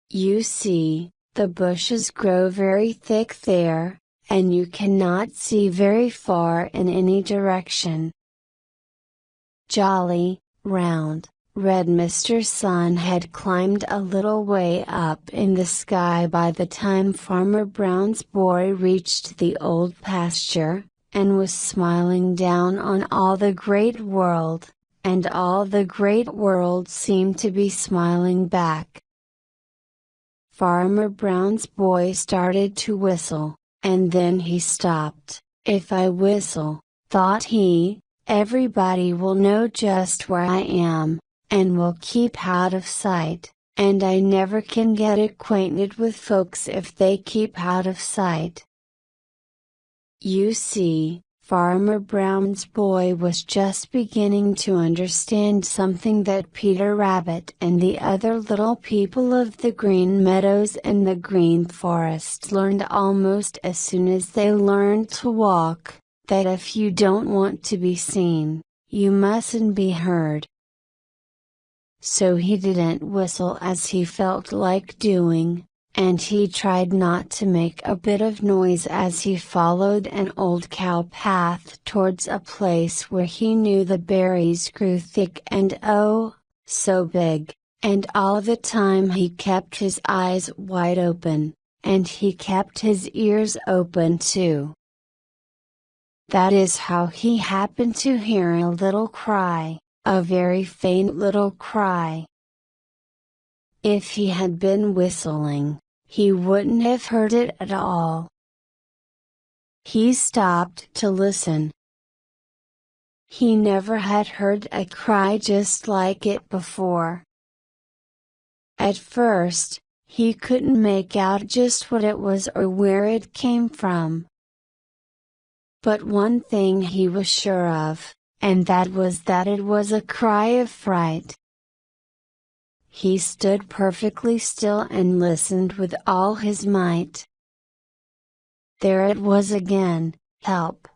You see, the bushes grow very thick there, and you cannot see very far in any direction. Jolly, round, red Mr. Sun had climbed a little way up in the sky by the time Farmer Brown's boy reached the old pasture, and was smiling down on all the great world, and all the great world seemed to be smiling back. Farmer Brown's boy started to whistle, and then he stopped. "If I whistle," thought he, "everybody will know just where I am, and will keep out of sight, and I never can get acquainted with folks if they keep out of sight." You see, Farmer Brown's boy was just beginning to understand something that Peter Rabbit and the other little people of the Green Meadows and the Green Forest learned almost as soon as they learned to walk, that if you don't want to be seen, you mustn't be heard. So he didn't whistle as he felt like doing, and he tried not to make a bit of noise as he followed an old cow path towards a place where he knew the berries grew thick and oh, so big, and all the time he kept his eyes wide open, and he kept his ears open too. That is how he happened to hear a little cry, a very faint little cry. If he had been whistling, he wouldn't have heard it at all. He stopped to listen. He never had heard a cry just like it before. At first, he couldn't make out just what it was or where it came from. But one thing he was sure of, and that was that it was a cry of fright. He stood perfectly still and listened with all his might. There it was again, "Help!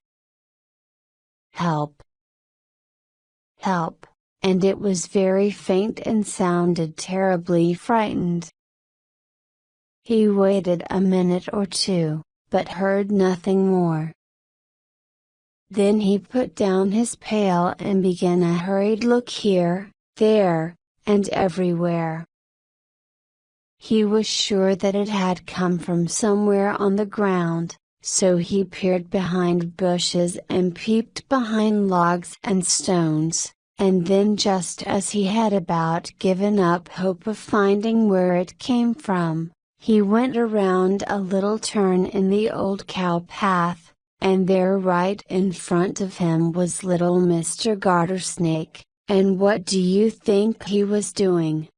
Help! Help!" and it was very faint and sounded terribly frightened. He waited a minute or two, but heard nothing more. Then he put down his pail and began a hurried look here, there, and everywhere. He was sure that it had come from somewhere on the ground, so he peered behind bushes and peeped behind logs and stones, and then just as he had about given up hope of finding where it came from, He went around a little turn in the old cow path, and there right in front of him was little Mr. Gartersnake, and what do you think he was doing?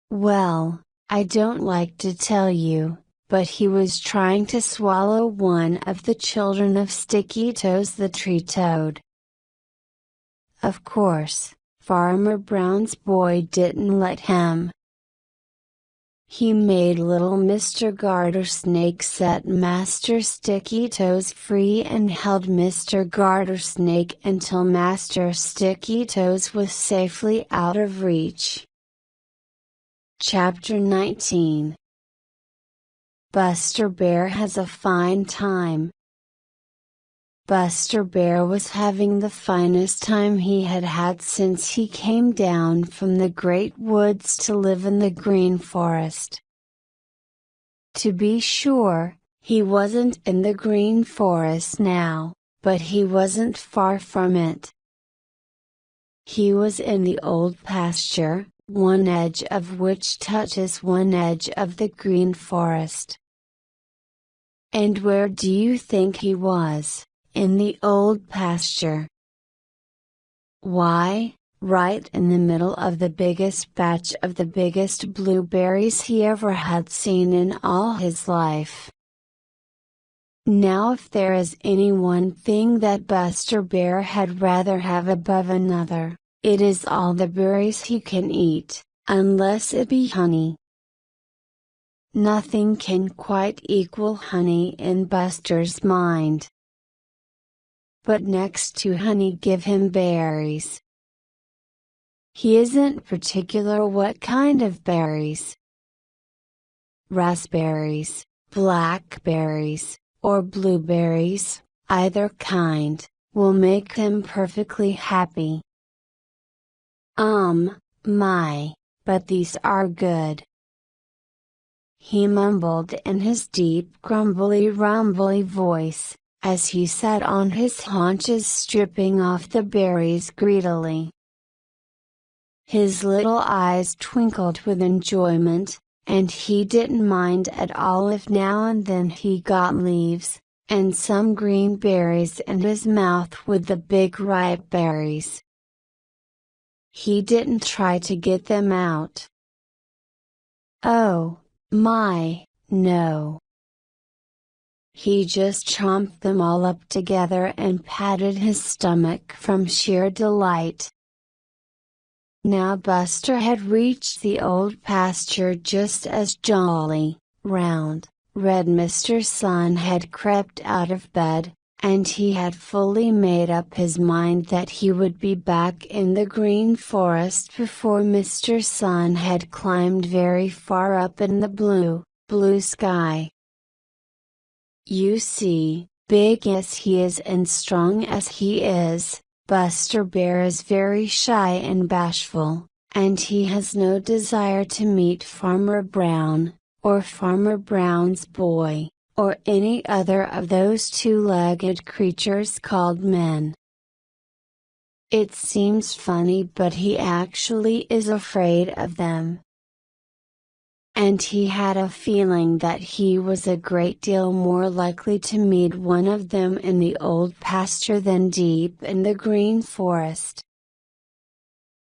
Well, I don't like to tell you, but he was trying to swallow one of the children of Sticky Toes the tree toad. Of course, Farmer Brown's boy didn't let him. He made little Mr. Gartersnake set Master Sticky Toes free and held Mr. Gartersnake until Master Sticky Toes was safely out of reach. Chapter 19. Buster Bear has a fine time. Buster Bear was having the finest time he had had since he came down from the great woods to live in the Green Forest. To be sure, he wasn't in the Green Forest now, but he wasn't far from it. He was in the old pasture, one edge of which touches one edge of the Green Forest. And where do you think he was? In the old pasture. Why, right in the middle of the biggest batch of the biggest blueberries he ever had seen in all his life. Now if there is any one thing that Buster Bear had rather have above another, it is all the berries he can eat, unless it be honey. Nothing can quite equal honey in Buster's mind. But next to honey give him berries. He isn't particular what kind of berries. Raspberries, blackberries, or blueberries, either kind, will make him perfectly happy. My, but these are good. He mumbled in his deep grumbly-rumbly voice, as he sat on his haunches stripping off the berries greedily. His little eyes twinkled with enjoyment, and he didn't mind at all if now and then he got leaves, and some green berries in his mouth with the big ripe berries. He didn't try to get them out. Oh, my, no. He just chomped them all up together and patted his stomach from sheer delight. Now Buster had reached the old pasture just as jolly, round, red Mr. Sun had crept out of bed, and he had fully made up his mind that he would be back in the Green Forest before Mr. Sun had climbed very far up in the blue, blue sky. You see, big as he is and strong as he is, Buster Bear is very shy and bashful, and he has no desire to meet Farmer Brown, or Farmer Brown's boy, or any other of those two-legged creatures called men. It seems funny, but he actually is afraid of them. And he had a feeling that he was a great deal more likely to meet one of them in the old pasture than deep in the Green Forest.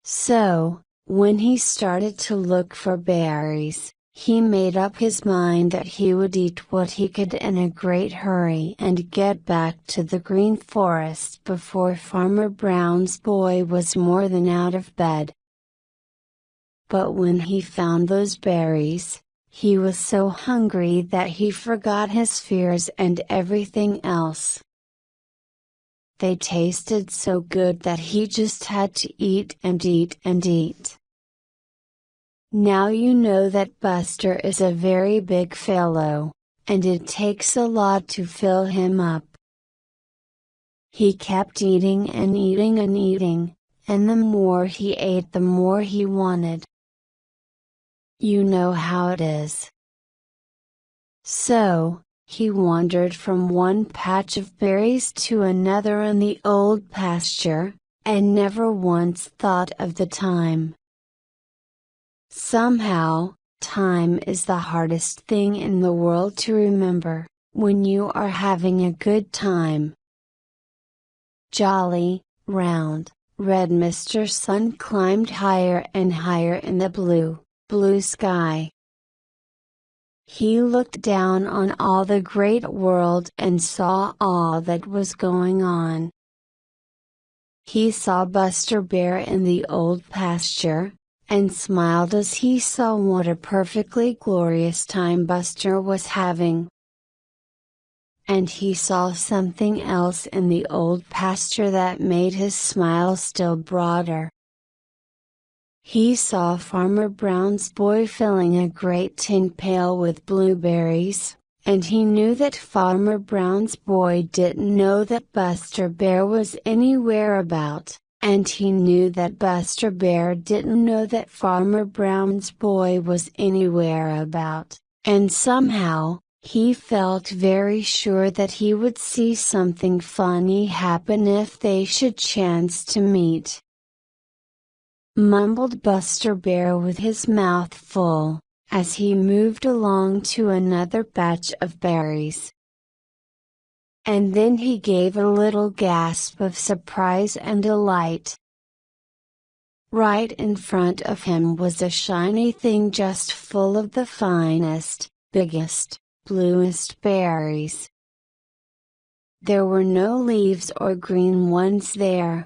So, when he started to look for berries, he made up his mind that he would eat what he could in a great hurry and get back to the Green Forest before Farmer Brown's boy was more than out of bed. But when he found those berries, he was so hungry that he forgot his fears and everything else. They tasted so good that he just had to eat and eat and eat. Now you know that Buster is a very big fellow, and it takes a lot to fill him up. He kept eating and eating and eating, and the more he ate the more he wanted. You know how it is. So, he wandered from one patch of berries to another in the old pasture, and never once thought of the time. Somehow, Time is the hardest thing in the world to remember, when you are having a good time. Jolly, round, red Mr. Sun climbed higher and higher in the blue, blue sky. He looked down on all the great world and saw all that was going on. He saw Buster Bear in the old pasture, and smiled as he saw what a perfectly glorious time Buster was having. And he saw something else in the old pasture that made his smile still broader. He saw Farmer Brown's boy filling a great tin pail with blueberries, and he knew that Farmer Brown's boy didn't know that Buster Bear was anywhere about. And he knew that Buster Bear didn't know that Farmer Brown's boy was anywhere about, and somehow, he felt very sure that he would see something funny happen if they should chance to meet. Mumbled Buster Bear with his mouth full, as he moved along to another batch of berries. And then he gave a little gasp of surprise and delight. Right in front of him was a shiny thing just full of the finest, biggest, bluest berries. There were no leaves or green ones there.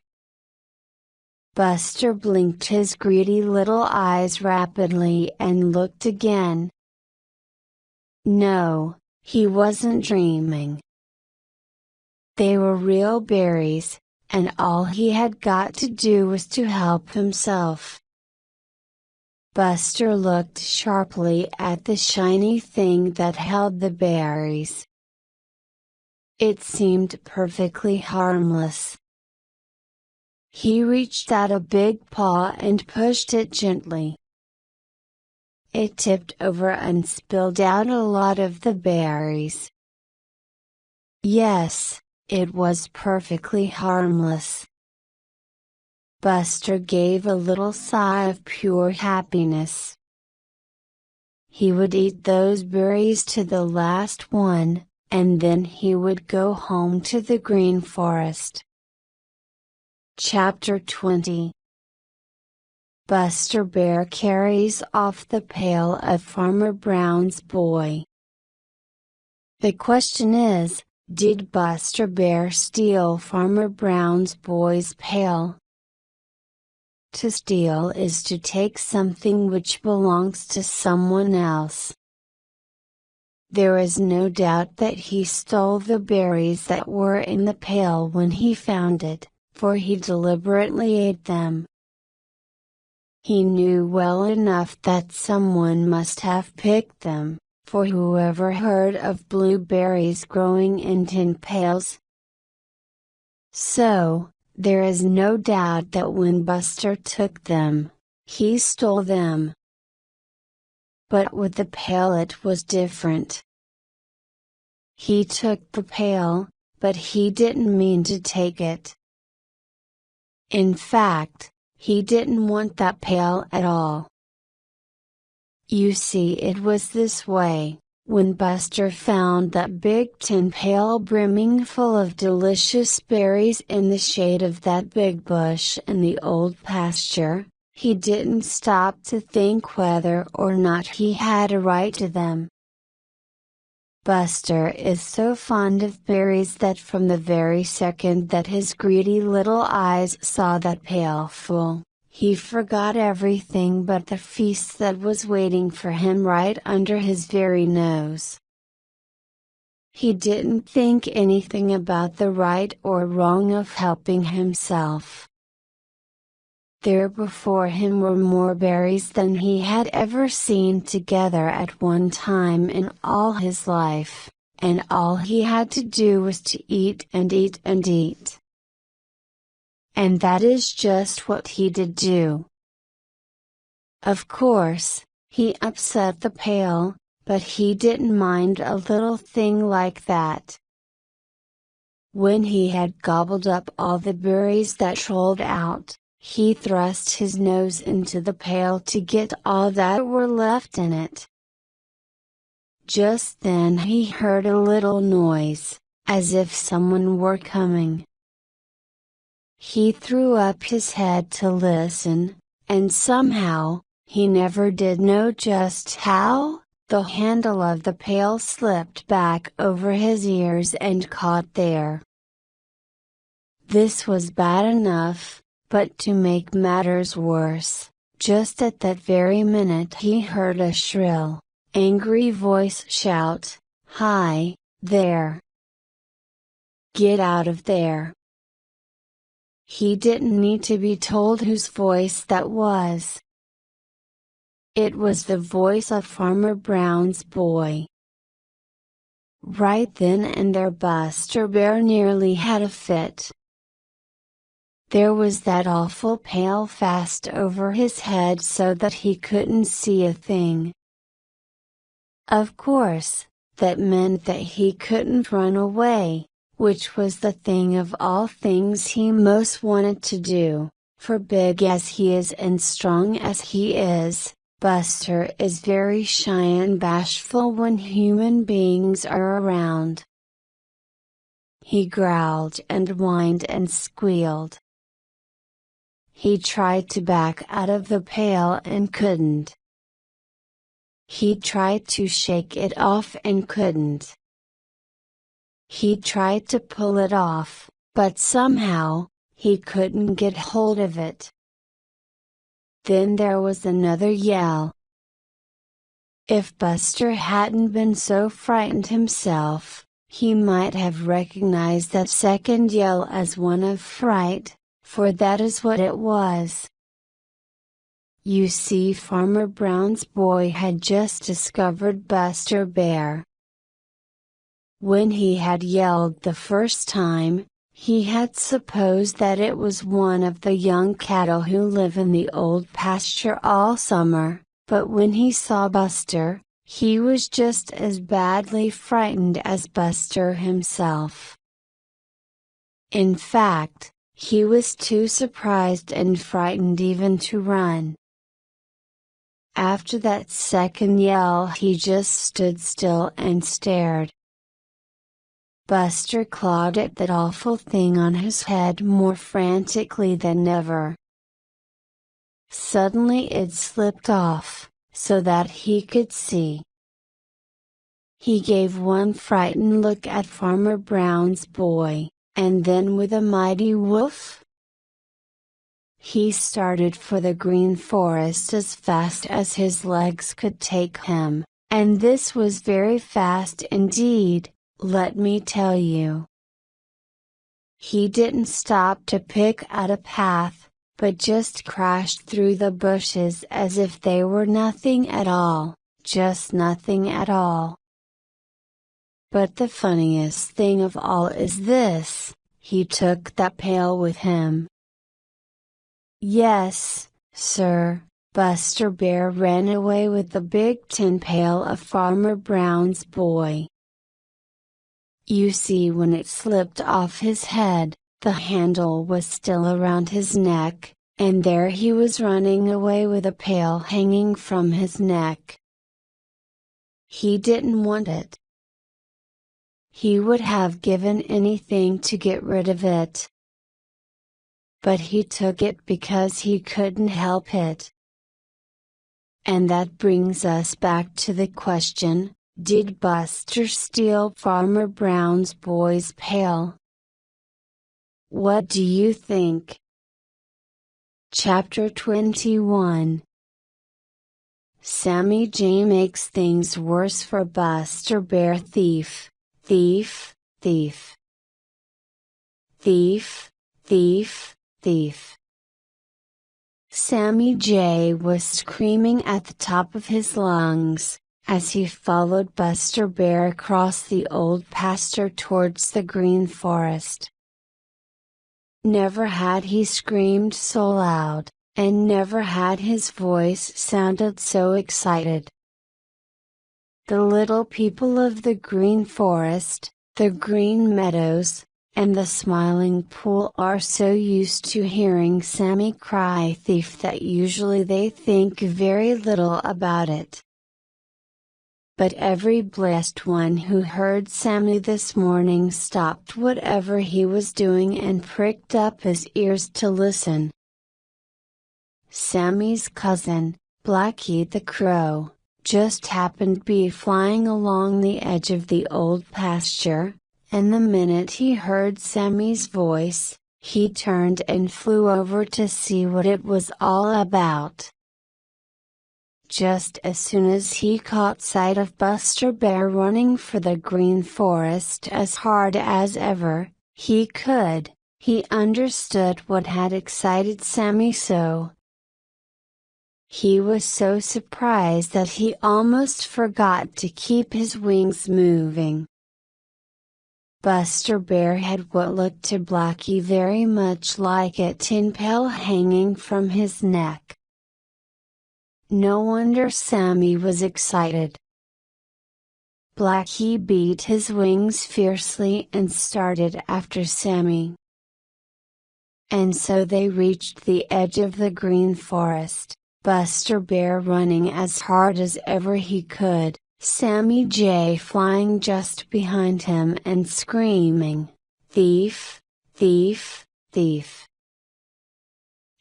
Buster blinked his greedy little eyes rapidly and looked again. No, he wasn't dreaming. They were real berries, and all he had got to do was to help himself. Buster looked sharply at the shiny thing that held the berries. It seemed perfectly harmless. He reached out a big paw and pushed it gently. It tipped over and spilled out a lot of the berries. Yes, it was perfectly harmless. Buster gave a little sigh of pure happiness. He would eat those berries to the last one, and then he would go home to the green forest. Chapter 20 Buster Bear carries off the pail of Farmer Brown's boy. The question is, did Buster Bear steal Farmer Brown's boy's pail? To steal is to take something which belongs to someone else. There is no doubt that he stole the berries that were in the pail when he found it, for he deliberately ate them. He knew well enough that someone must have picked them, for whoever heard of blueberries growing in tin pails? So, there is no doubt that when Buster took them, he stole them. But with the pail it was different. He took the pail, but he didn't mean to take it. In fact, he didn't want that pail at all. You see, it was this way. When Buster found that big tin pail brimming full of delicious berries in the shade of that big bush in the old pasture, he didn't stop to think whether or not he had a right to them. Buster is so fond of berries that from the very second that his greedy little eyes saw that pail full, he forgot everything but the feast that was waiting for him right under his very nose. He didn't think anything about the right or wrong of helping himself. There before him were more berries than he had ever seen together at one time in all his life, and all he had to do was to eat and eat and eat. And that is just what he did do. Of course, he upset the pail, but he didn't mind a little thing like that. When he had gobbled up all the berries that rolled out, He thrust his nose into the pail to get all that were left in it. Just then he heard a little noise, as if someone were coming. He threw up his head to listen, and somehow, he never did know just how, the handle of the pail slipped back over his ears and caught there. This was bad enough, but to make matters worse, just at that very minute he heard a shrill, angry voice shout, "Hi, there! Get out of there!" He didn't need to be told whose voice that was. It was the voice of Farmer Brown's boy. Right then and there Buster Bear nearly had a fit. There was that awful pail fast over his head so that he couldn't see a thing. Of course, that meant that he couldn't run away, which was the thing of all things he most wanted to do, for big as he is and strong as he is, Buster is very shy and bashful when human beings are around. He growled and whined and squealed. He tried to back out of the pail and couldn't. He tried to shake it off and couldn't. He tried to pull it off, but somehow, he couldn't get hold of it. Then there was another yell. If Buster hadn't been so frightened himself, he might have recognized that second yell as one of fright, for that is what it was. You see, Farmer Brown's boy had just discovered Buster Bear. When he had yelled the first time, he had supposed that it was one of the young cattle who live in the old pasture all summer, but when he saw Buster, he was just as badly frightened as Buster himself. In fact, he was too surprised and frightened even to run. After that second yell he just stood still and stared. Buster clawed at that awful thing on his head more frantically than ever. Suddenly it slipped off, so that he could see. He gave one frightened look at Farmer Brown's boy, and then with a mighty woof, he started for the green forest as fast as his legs could take him, and this was very fast indeed, let me tell you. He didn't stop to pick out a path, but just crashed through the bushes as if they were nothing at all, just nothing at all. But the funniest thing of all is this, he took that pail with him. Yes, sir, Buster Bear ran away with the big tin pail of Farmer Brown's boy. You see, when it slipped off his head, the handle was still around his neck, and there he was running away with a pail hanging from his neck. He didn't want it. He would have given anything to get rid of it. But he took it because he couldn't help it. And that brings us back to the question, did Buster steal Farmer Brown's boy's pail? What do you think? Chapter 21. Sammy Jay makes things worse for Buster Bear. Thief, thief, thief. Thief, thief, thief. Sammy Jay was screaming at the top of his lungs, as he followed Buster Bear across the old pasture towards the green forest. Never had he screamed so loud, and never had his voice sounded so excited. The little people of the green forest, the green meadows, and the Smiling Pool are so used to hearing Sammy cry thief that usually they think very little about it. But every blessed one who heard Sammy this morning stopped whatever he was doing and pricked up his ears to listen. Sammy's cousin, Blacky the Crow, just happened to be flying along the edge of the old pasture, and the minute he heard Sammy's voice, he turned and flew over to see what it was all about. Just as soon as he caught sight of Buster Bear running for the Green Forest as hard as ever he could, he understood what had excited Sammy so. He was so surprised that he almost forgot to keep his wings moving. Buster Bear had what looked to Blacky very much like a tin pail hanging from his neck. No wonder Sammy was excited. Blacky beat his wings fiercely and started after Sammy. And so they reached the edge of the Green Forest, Buster Bear running as hard as ever he could, Sammy Jay flying just behind him and screaming, "Thief! Thief! Thief!"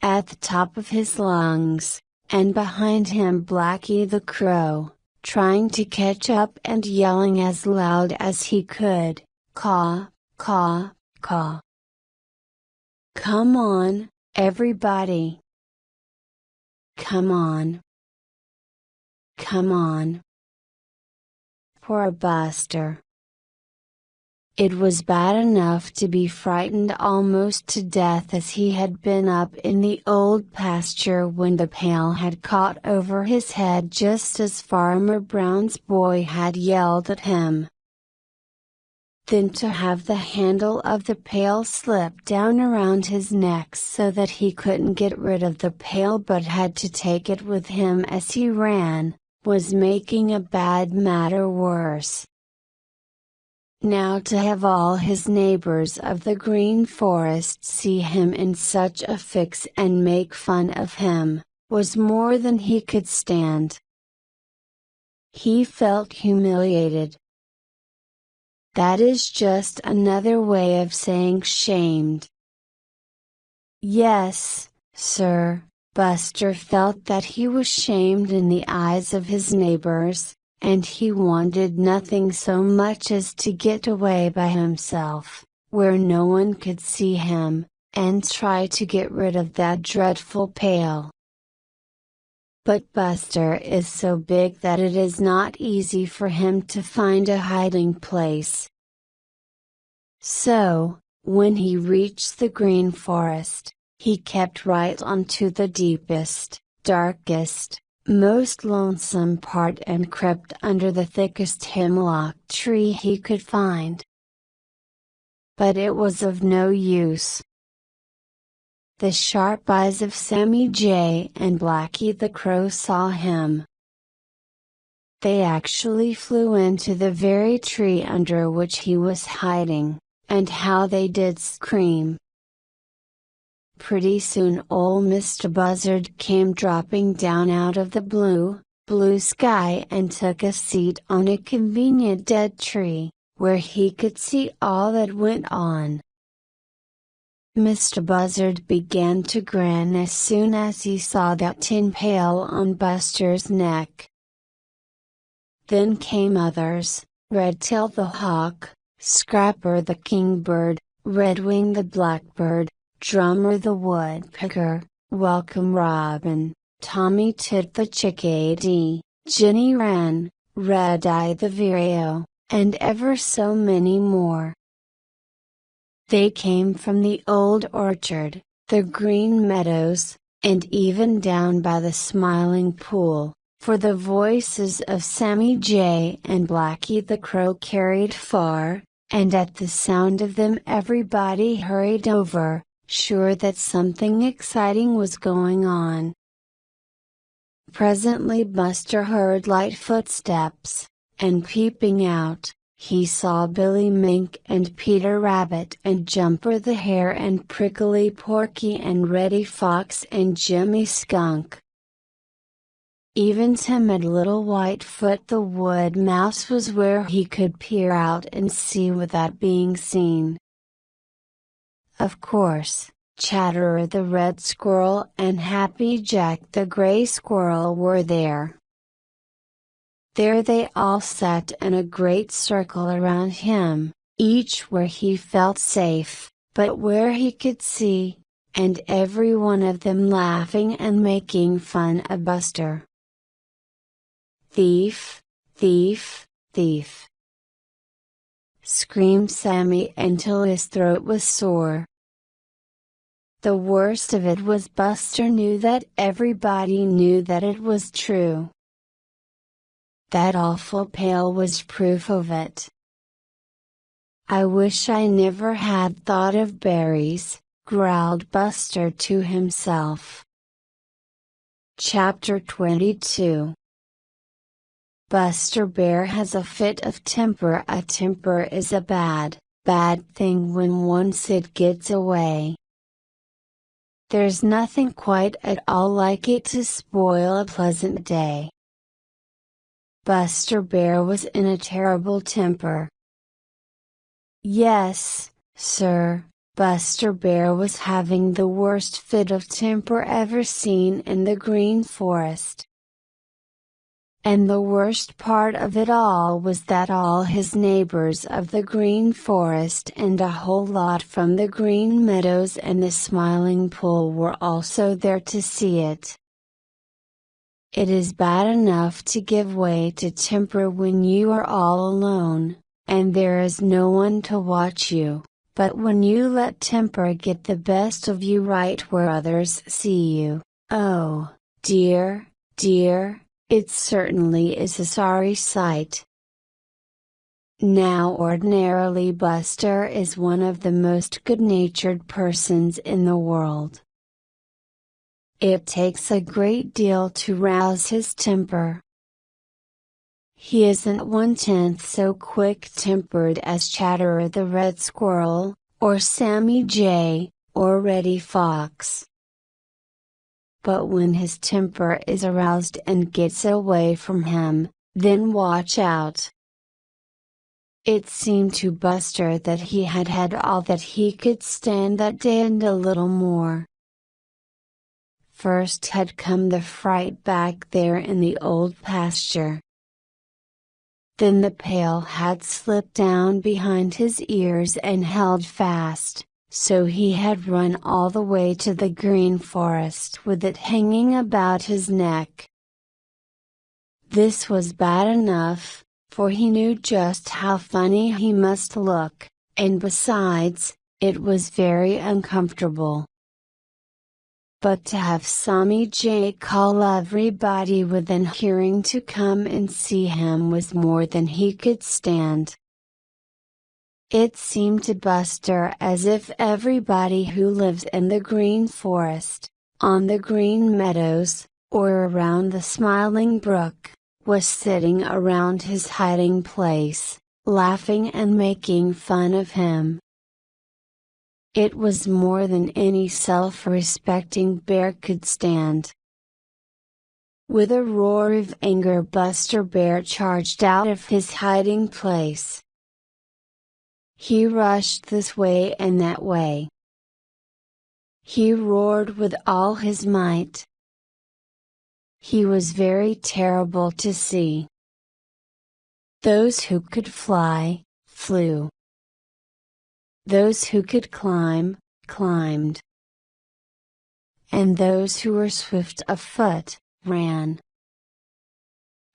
at the top of his lungs. And behind him Blacky the Crow, trying to catch up and yelling as loud as he could, "Caw, caw, caw. Come on, everybody. Come on. Come on. Poor Buster." It was bad enough to be frightened almost to death as he had been up in the old pasture when the pail had caught over his head just as Farmer Brown's boy had yelled at him. Then to have the handle of the pail slip down around his neck so that he couldn't get rid of the pail but had to take it with him as he ran, was making a bad matter worse. Now to have all his neighbors of the Green Forest see him in such a fix and make fun of him, was more than he could stand. He felt humiliated. That is just another way of saying shamed. Yes, sir, Buster felt that he was shamed in the eyes of his neighbors, and he wanted nothing so much as to get away by himself, where no one could see him, and try to get rid of that dreadful pail. But Buster is so big that it is not easy for him to find a hiding place. So, when he reached the Green Forest, he kept right on to the deepest, darkest, most lonesome part and crept under the thickest hemlock tree he could find. But it was of no use. The sharp eyes of Sammy Jay and Blacky the Crow saw him. They actually flew into the very tree under which he was hiding, and how they did scream. Pretty soon Ol' Mr. Buzzard came dropping down out of the blue, blue sky and took a seat on a convenient dead tree, where he could see all that went on. Mr. Buzzard began to grin as soon as he saw that tin pail on Buster's neck. Then came others, Redtail the Hawk, Scrapper the Kingbird, Redwing the Blackbird, Drummer the Woodpecker, Welcome Robin, Tommy Tit the Chickadee, Jenny Wren, Redeye the Vireo, and ever so many more. They came from the old orchard, the green meadows, and even down by the Smiling Pool, for the voices of Sammy Jay and Blacky the Crow carried far, and at the sound of them everybody hurried over, sure that something exciting was going on. Presently Buster heard light footsteps, and peeping out, he saw Billy Mink and Peter Rabbit and Jumper the Hare and Prickly Porky and Reddy Fox and Jimmy Skunk. Even timid little Whitefoot the Wood Mouse was where he could peer out and see without being seen. Of course, Chatterer the Red Squirrel and Happy Jack the Gray Squirrel were there. There they all sat in a great circle around him, each where he felt safe, but where he could see, and every one of them laughing and making fun of Buster. "Thief! Thief! Thief!" screamed Sammy until his throat was sore. The worst of it was Buster knew that everybody knew that it was true. That awful pail was proof of it. "I wish I never had thought of berries," growled Buster to himself. Chapter 22. Buster Bear has a fit of temper. A temper is a bad, bad thing when once it gets away. There's nothing quite at all like it to spoil a pleasant day. Buster Bear was in a terrible temper. Yes, sir, Buster Bear was having the worst fit of temper ever seen in the Green Forest. And the worst part of it all was that all his neighbors of the Green Forest and a whole lot from the Green Meadows and the Smiling Pool were also there to see it. It is bad enough to give way to temper when you are all alone, and there is no one to watch you, but when you let temper get the best of you right where others see you, oh, dear, dear, it certainly is a sorry sight. Now ordinarily Buster is one of the most good-natured persons in the world. It takes a great deal to rouse his temper. He isn't 1/10 so quick-tempered as Chatterer the Red Squirrel, or Sammy Jay, or Reddy Fox. But when his temper is aroused and gets away from him, then watch out. It seemed to Buster that he had had all that he could stand that day and a little more. First had come the fright back there in the old pasture. Then the pail had slipped down behind his ears and held fast, so he had run all the way to the Green Forest with it hanging about his neck. This was bad enough, for he knew just how funny he must look, and besides, it was very uncomfortable. But to have Sammy Jay call everybody within hearing to come and see him was more than he could stand. It seemed to Buster as if everybody who lives in the Green Forest, on the Green Meadows, or around the Smiling Brook, was sitting around his hiding place, laughing and making fun of him. It was more than any self-respecting bear could stand. With a roar of anger Buster Bear charged out of his hiding place. He rushed this way and that way. He roared with all his might. He was very terrible to see. Those who could fly, flew. Those who could climb, climbed. And those who were swift of foot, ran.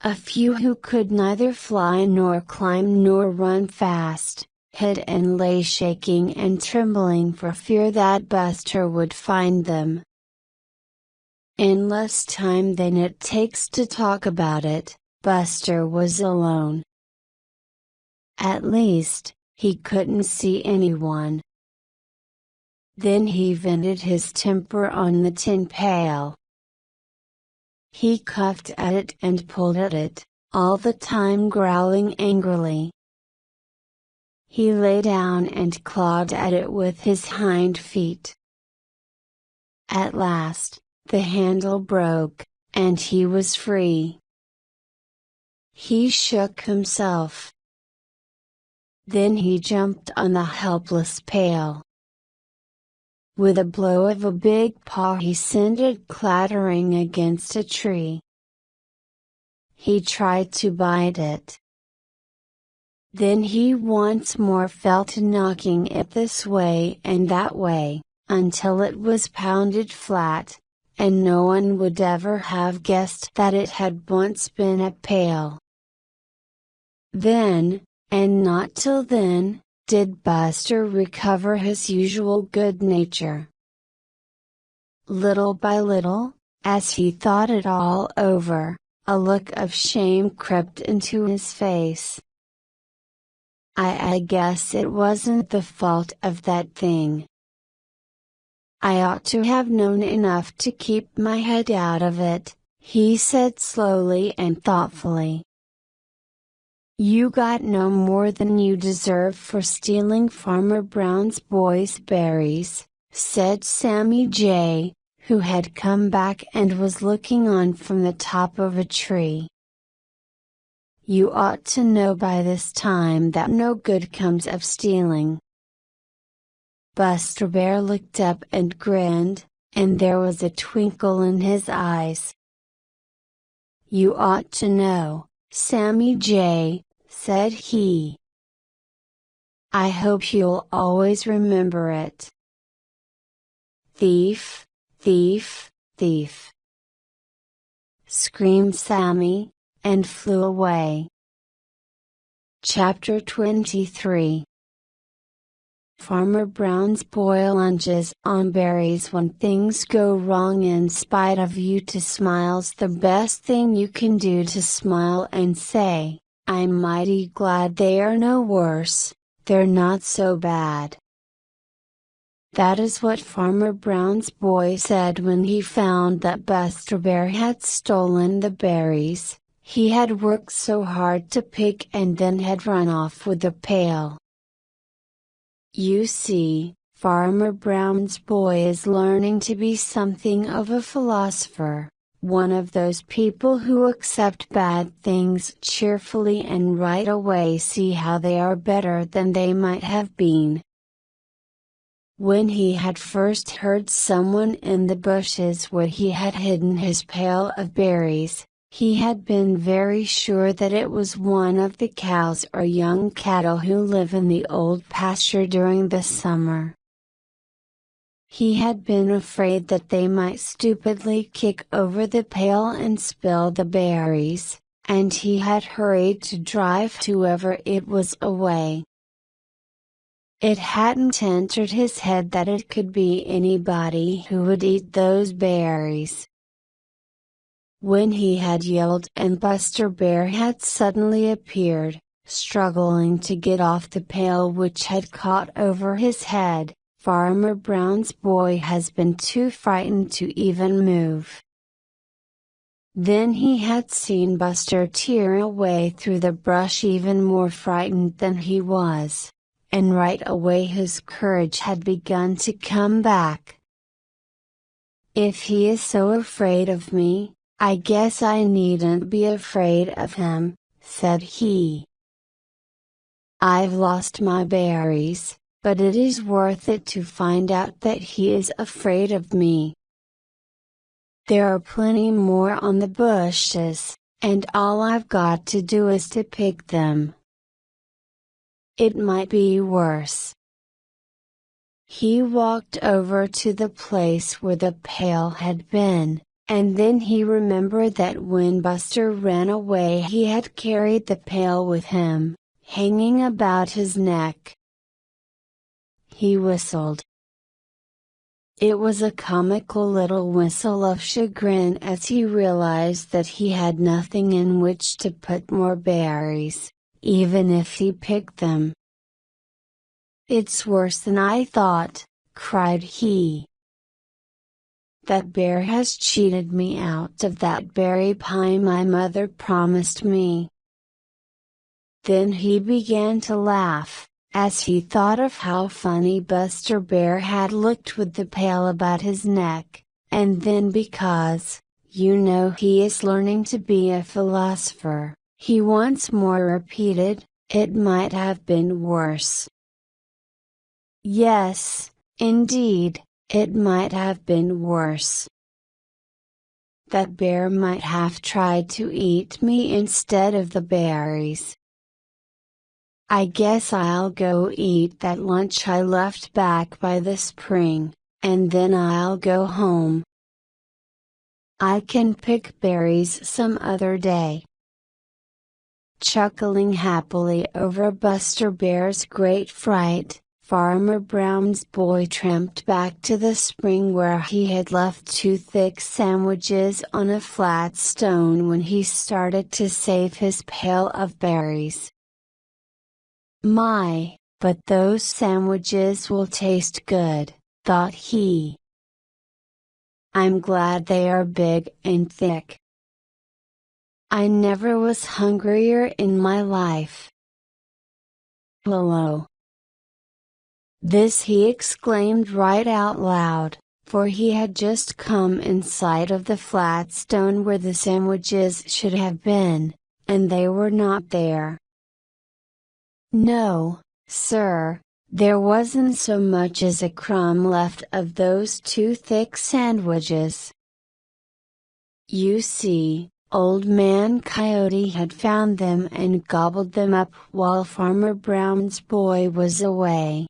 A few who could neither fly nor climb nor run fast, hid and lay shaking and trembling for fear that Buster would find them. In less time than it takes to talk about it, Buster was alone. At least, he couldn't see anyone. Then he vented his temper on the tin pail. He cuffed at it and pulled at it, all the time growling angrily. He lay down and clawed at it with his hind feet. At last, the handle broke, and he was free. He shook himself. Then he jumped on the helpless pail. With a blow of a big paw he sent it clattering against a tree. He tried to bite it. Then he once more fell to knocking it this way and that way, until it was pounded flat, and no one would ever have guessed that it had once been a pail. Then, and not till then, did Buster recover his usual good nature. Little by little, as he thought it all over, a look of shame crept into his face. I guess it wasn't the fault of that thing. I ought to have known enough to keep my head out of it, he said slowly and thoughtfully. You got no more than you deserve for stealing Farmer Brown's boy's berries, said Sammy Jay, who had come back and was looking on from the top of a tree. You ought to know by this time that no good comes of stealing. Buster Bear looked up and grinned, and there was a twinkle in his eyes. You ought to know, Sammy Jay, said he. I hope you'll always remember it. Thief, thief, thief, screamed Sammy, and flew away. Chapter 23. Farmer Brown's boy lunges on berries when things go wrong. In spite of you to smiles, the best thing you can do to smile and say, I'm mighty glad they are no worse, they're not so bad. That is what Farmer Brown's boy said when he found that Buster Bear had stolen the berries he had worked so hard to pick and then had run off with the pail. You see, Farmer Brown's boy is learning to be something of a philosopher, one of those people who accept bad things cheerfully and right away see how they are better than they might have been. When he had first heard someone in the bushes where he had hidden his pail of berries, he had been very sure that it was one of the cows or young cattle who live in the old pasture during the summer. He had been afraid that they might stupidly kick over the pail and spill the berries, and he had hurried to drive whoever it was away. It hadn't entered his head that it could be anybody who would eat those berries. When he had yelled and Buster Bear had suddenly appeared, struggling to get off the pail which had caught over his head, Farmer Brown's boy has been too frightened to even move. Then he had seen Buster tear away through the brush even more frightened than he was, and right away his courage had begun to come back. If he is so afraid of me, I guess I needn't be afraid of him, said he. I've lost my berries, but it is worth it to find out that he is afraid of me. There are plenty more on the bushes, and all I've got to do is to pick them. It might be worse. He walked over to the place where the pail had been, and then he remembered that when Buster ran away he had carried the pail with him, hanging about his neck. He whistled. It was a comical little whistle of chagrin as he realized that he had nothing in which to put more berries, even if he picked them. It's worse than I thought, cried he. That bear has cheated me out of that berry pie my mother promised me. Then he began to laugh, as he thought of how funny Buster Bear had looked with the pail about his neck, and then because, you know, he is learning to be a philosopher, he once more repeated, "It might have been worse." Yes, indeed, it might have been worse. That bear might have tried to eat me instead of the berries. I guess I'll go eat that lunch I left back by the spring, and then I'll go home. I can pick berries some other day. Chuckling happily over Buster Bear's great fright, Farmer Brown's boy tramped back to the spring where he had left 2 thick sandwiches on a flat stone when he started to save his pail of berries. My, but those sandwiches will taste good, thought he. I'm glad they are big and thick. I never was hungrier in my life. Hello. This he exclaimed right out loud, for he had just come in sight of the flat stone where the sandwiches should have been, and they were not there. No, sir, there wasn't so much as a crumb left of those 2 thick sandwiches. You see, Old Man Coyote had found them and gobbled them up while Farmer Brown's boy was away.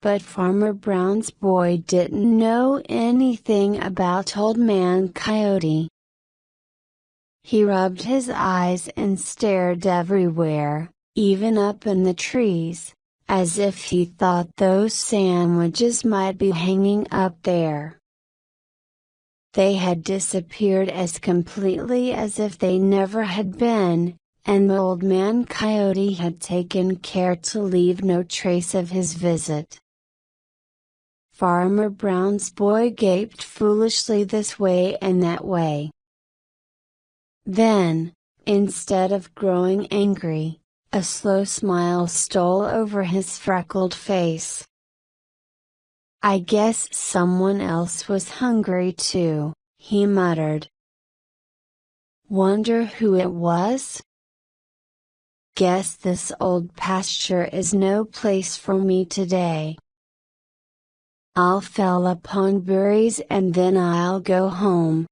But Farmer Brown's boy didn't know anything about Old Man Coyote. He rubbed his eyes and stared everywhere, even up in the trees, as if he thought those sandwiches might be hanging up there. They had disappeared as completely as if they never had been, and Old Man Coyote had taken care to leave no trace of his visit. Farmer Brown's boy gaped foolishly this way and that way. Then, instead of growing angry, a slow smile stole over his freckled face. I guess someone else was hungry too, he muttered. Wonder who it was? Guess this old pasture is no place for me today. I'll fell upon berries and then I'll go home.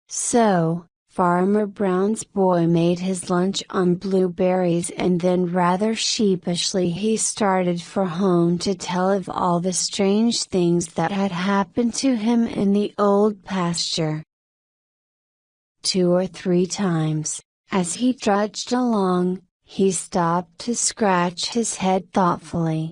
So, Farmer Brown's boy made his lunch on blueberries and then rather sheepishly he started for home to tell of all the strange things that had happened to him in the old pasture. 2 or 3 times, as he trudged along, he stopped to scratch his head thoughtfully.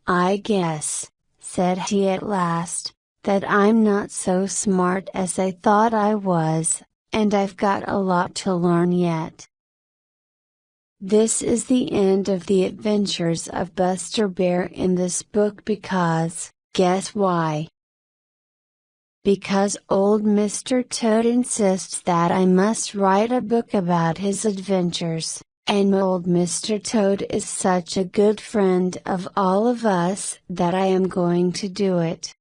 I guess, said he at last, that I'm not so smart as I thought I was, and I've got a lot to learn yet. This is the end of the adventures of Buster Bear in this book because, guess why? Because old Mr. Toad insists that I must write a book about his adventures. And old Mr. Toad is such a good friend of all of us that I am going to do it.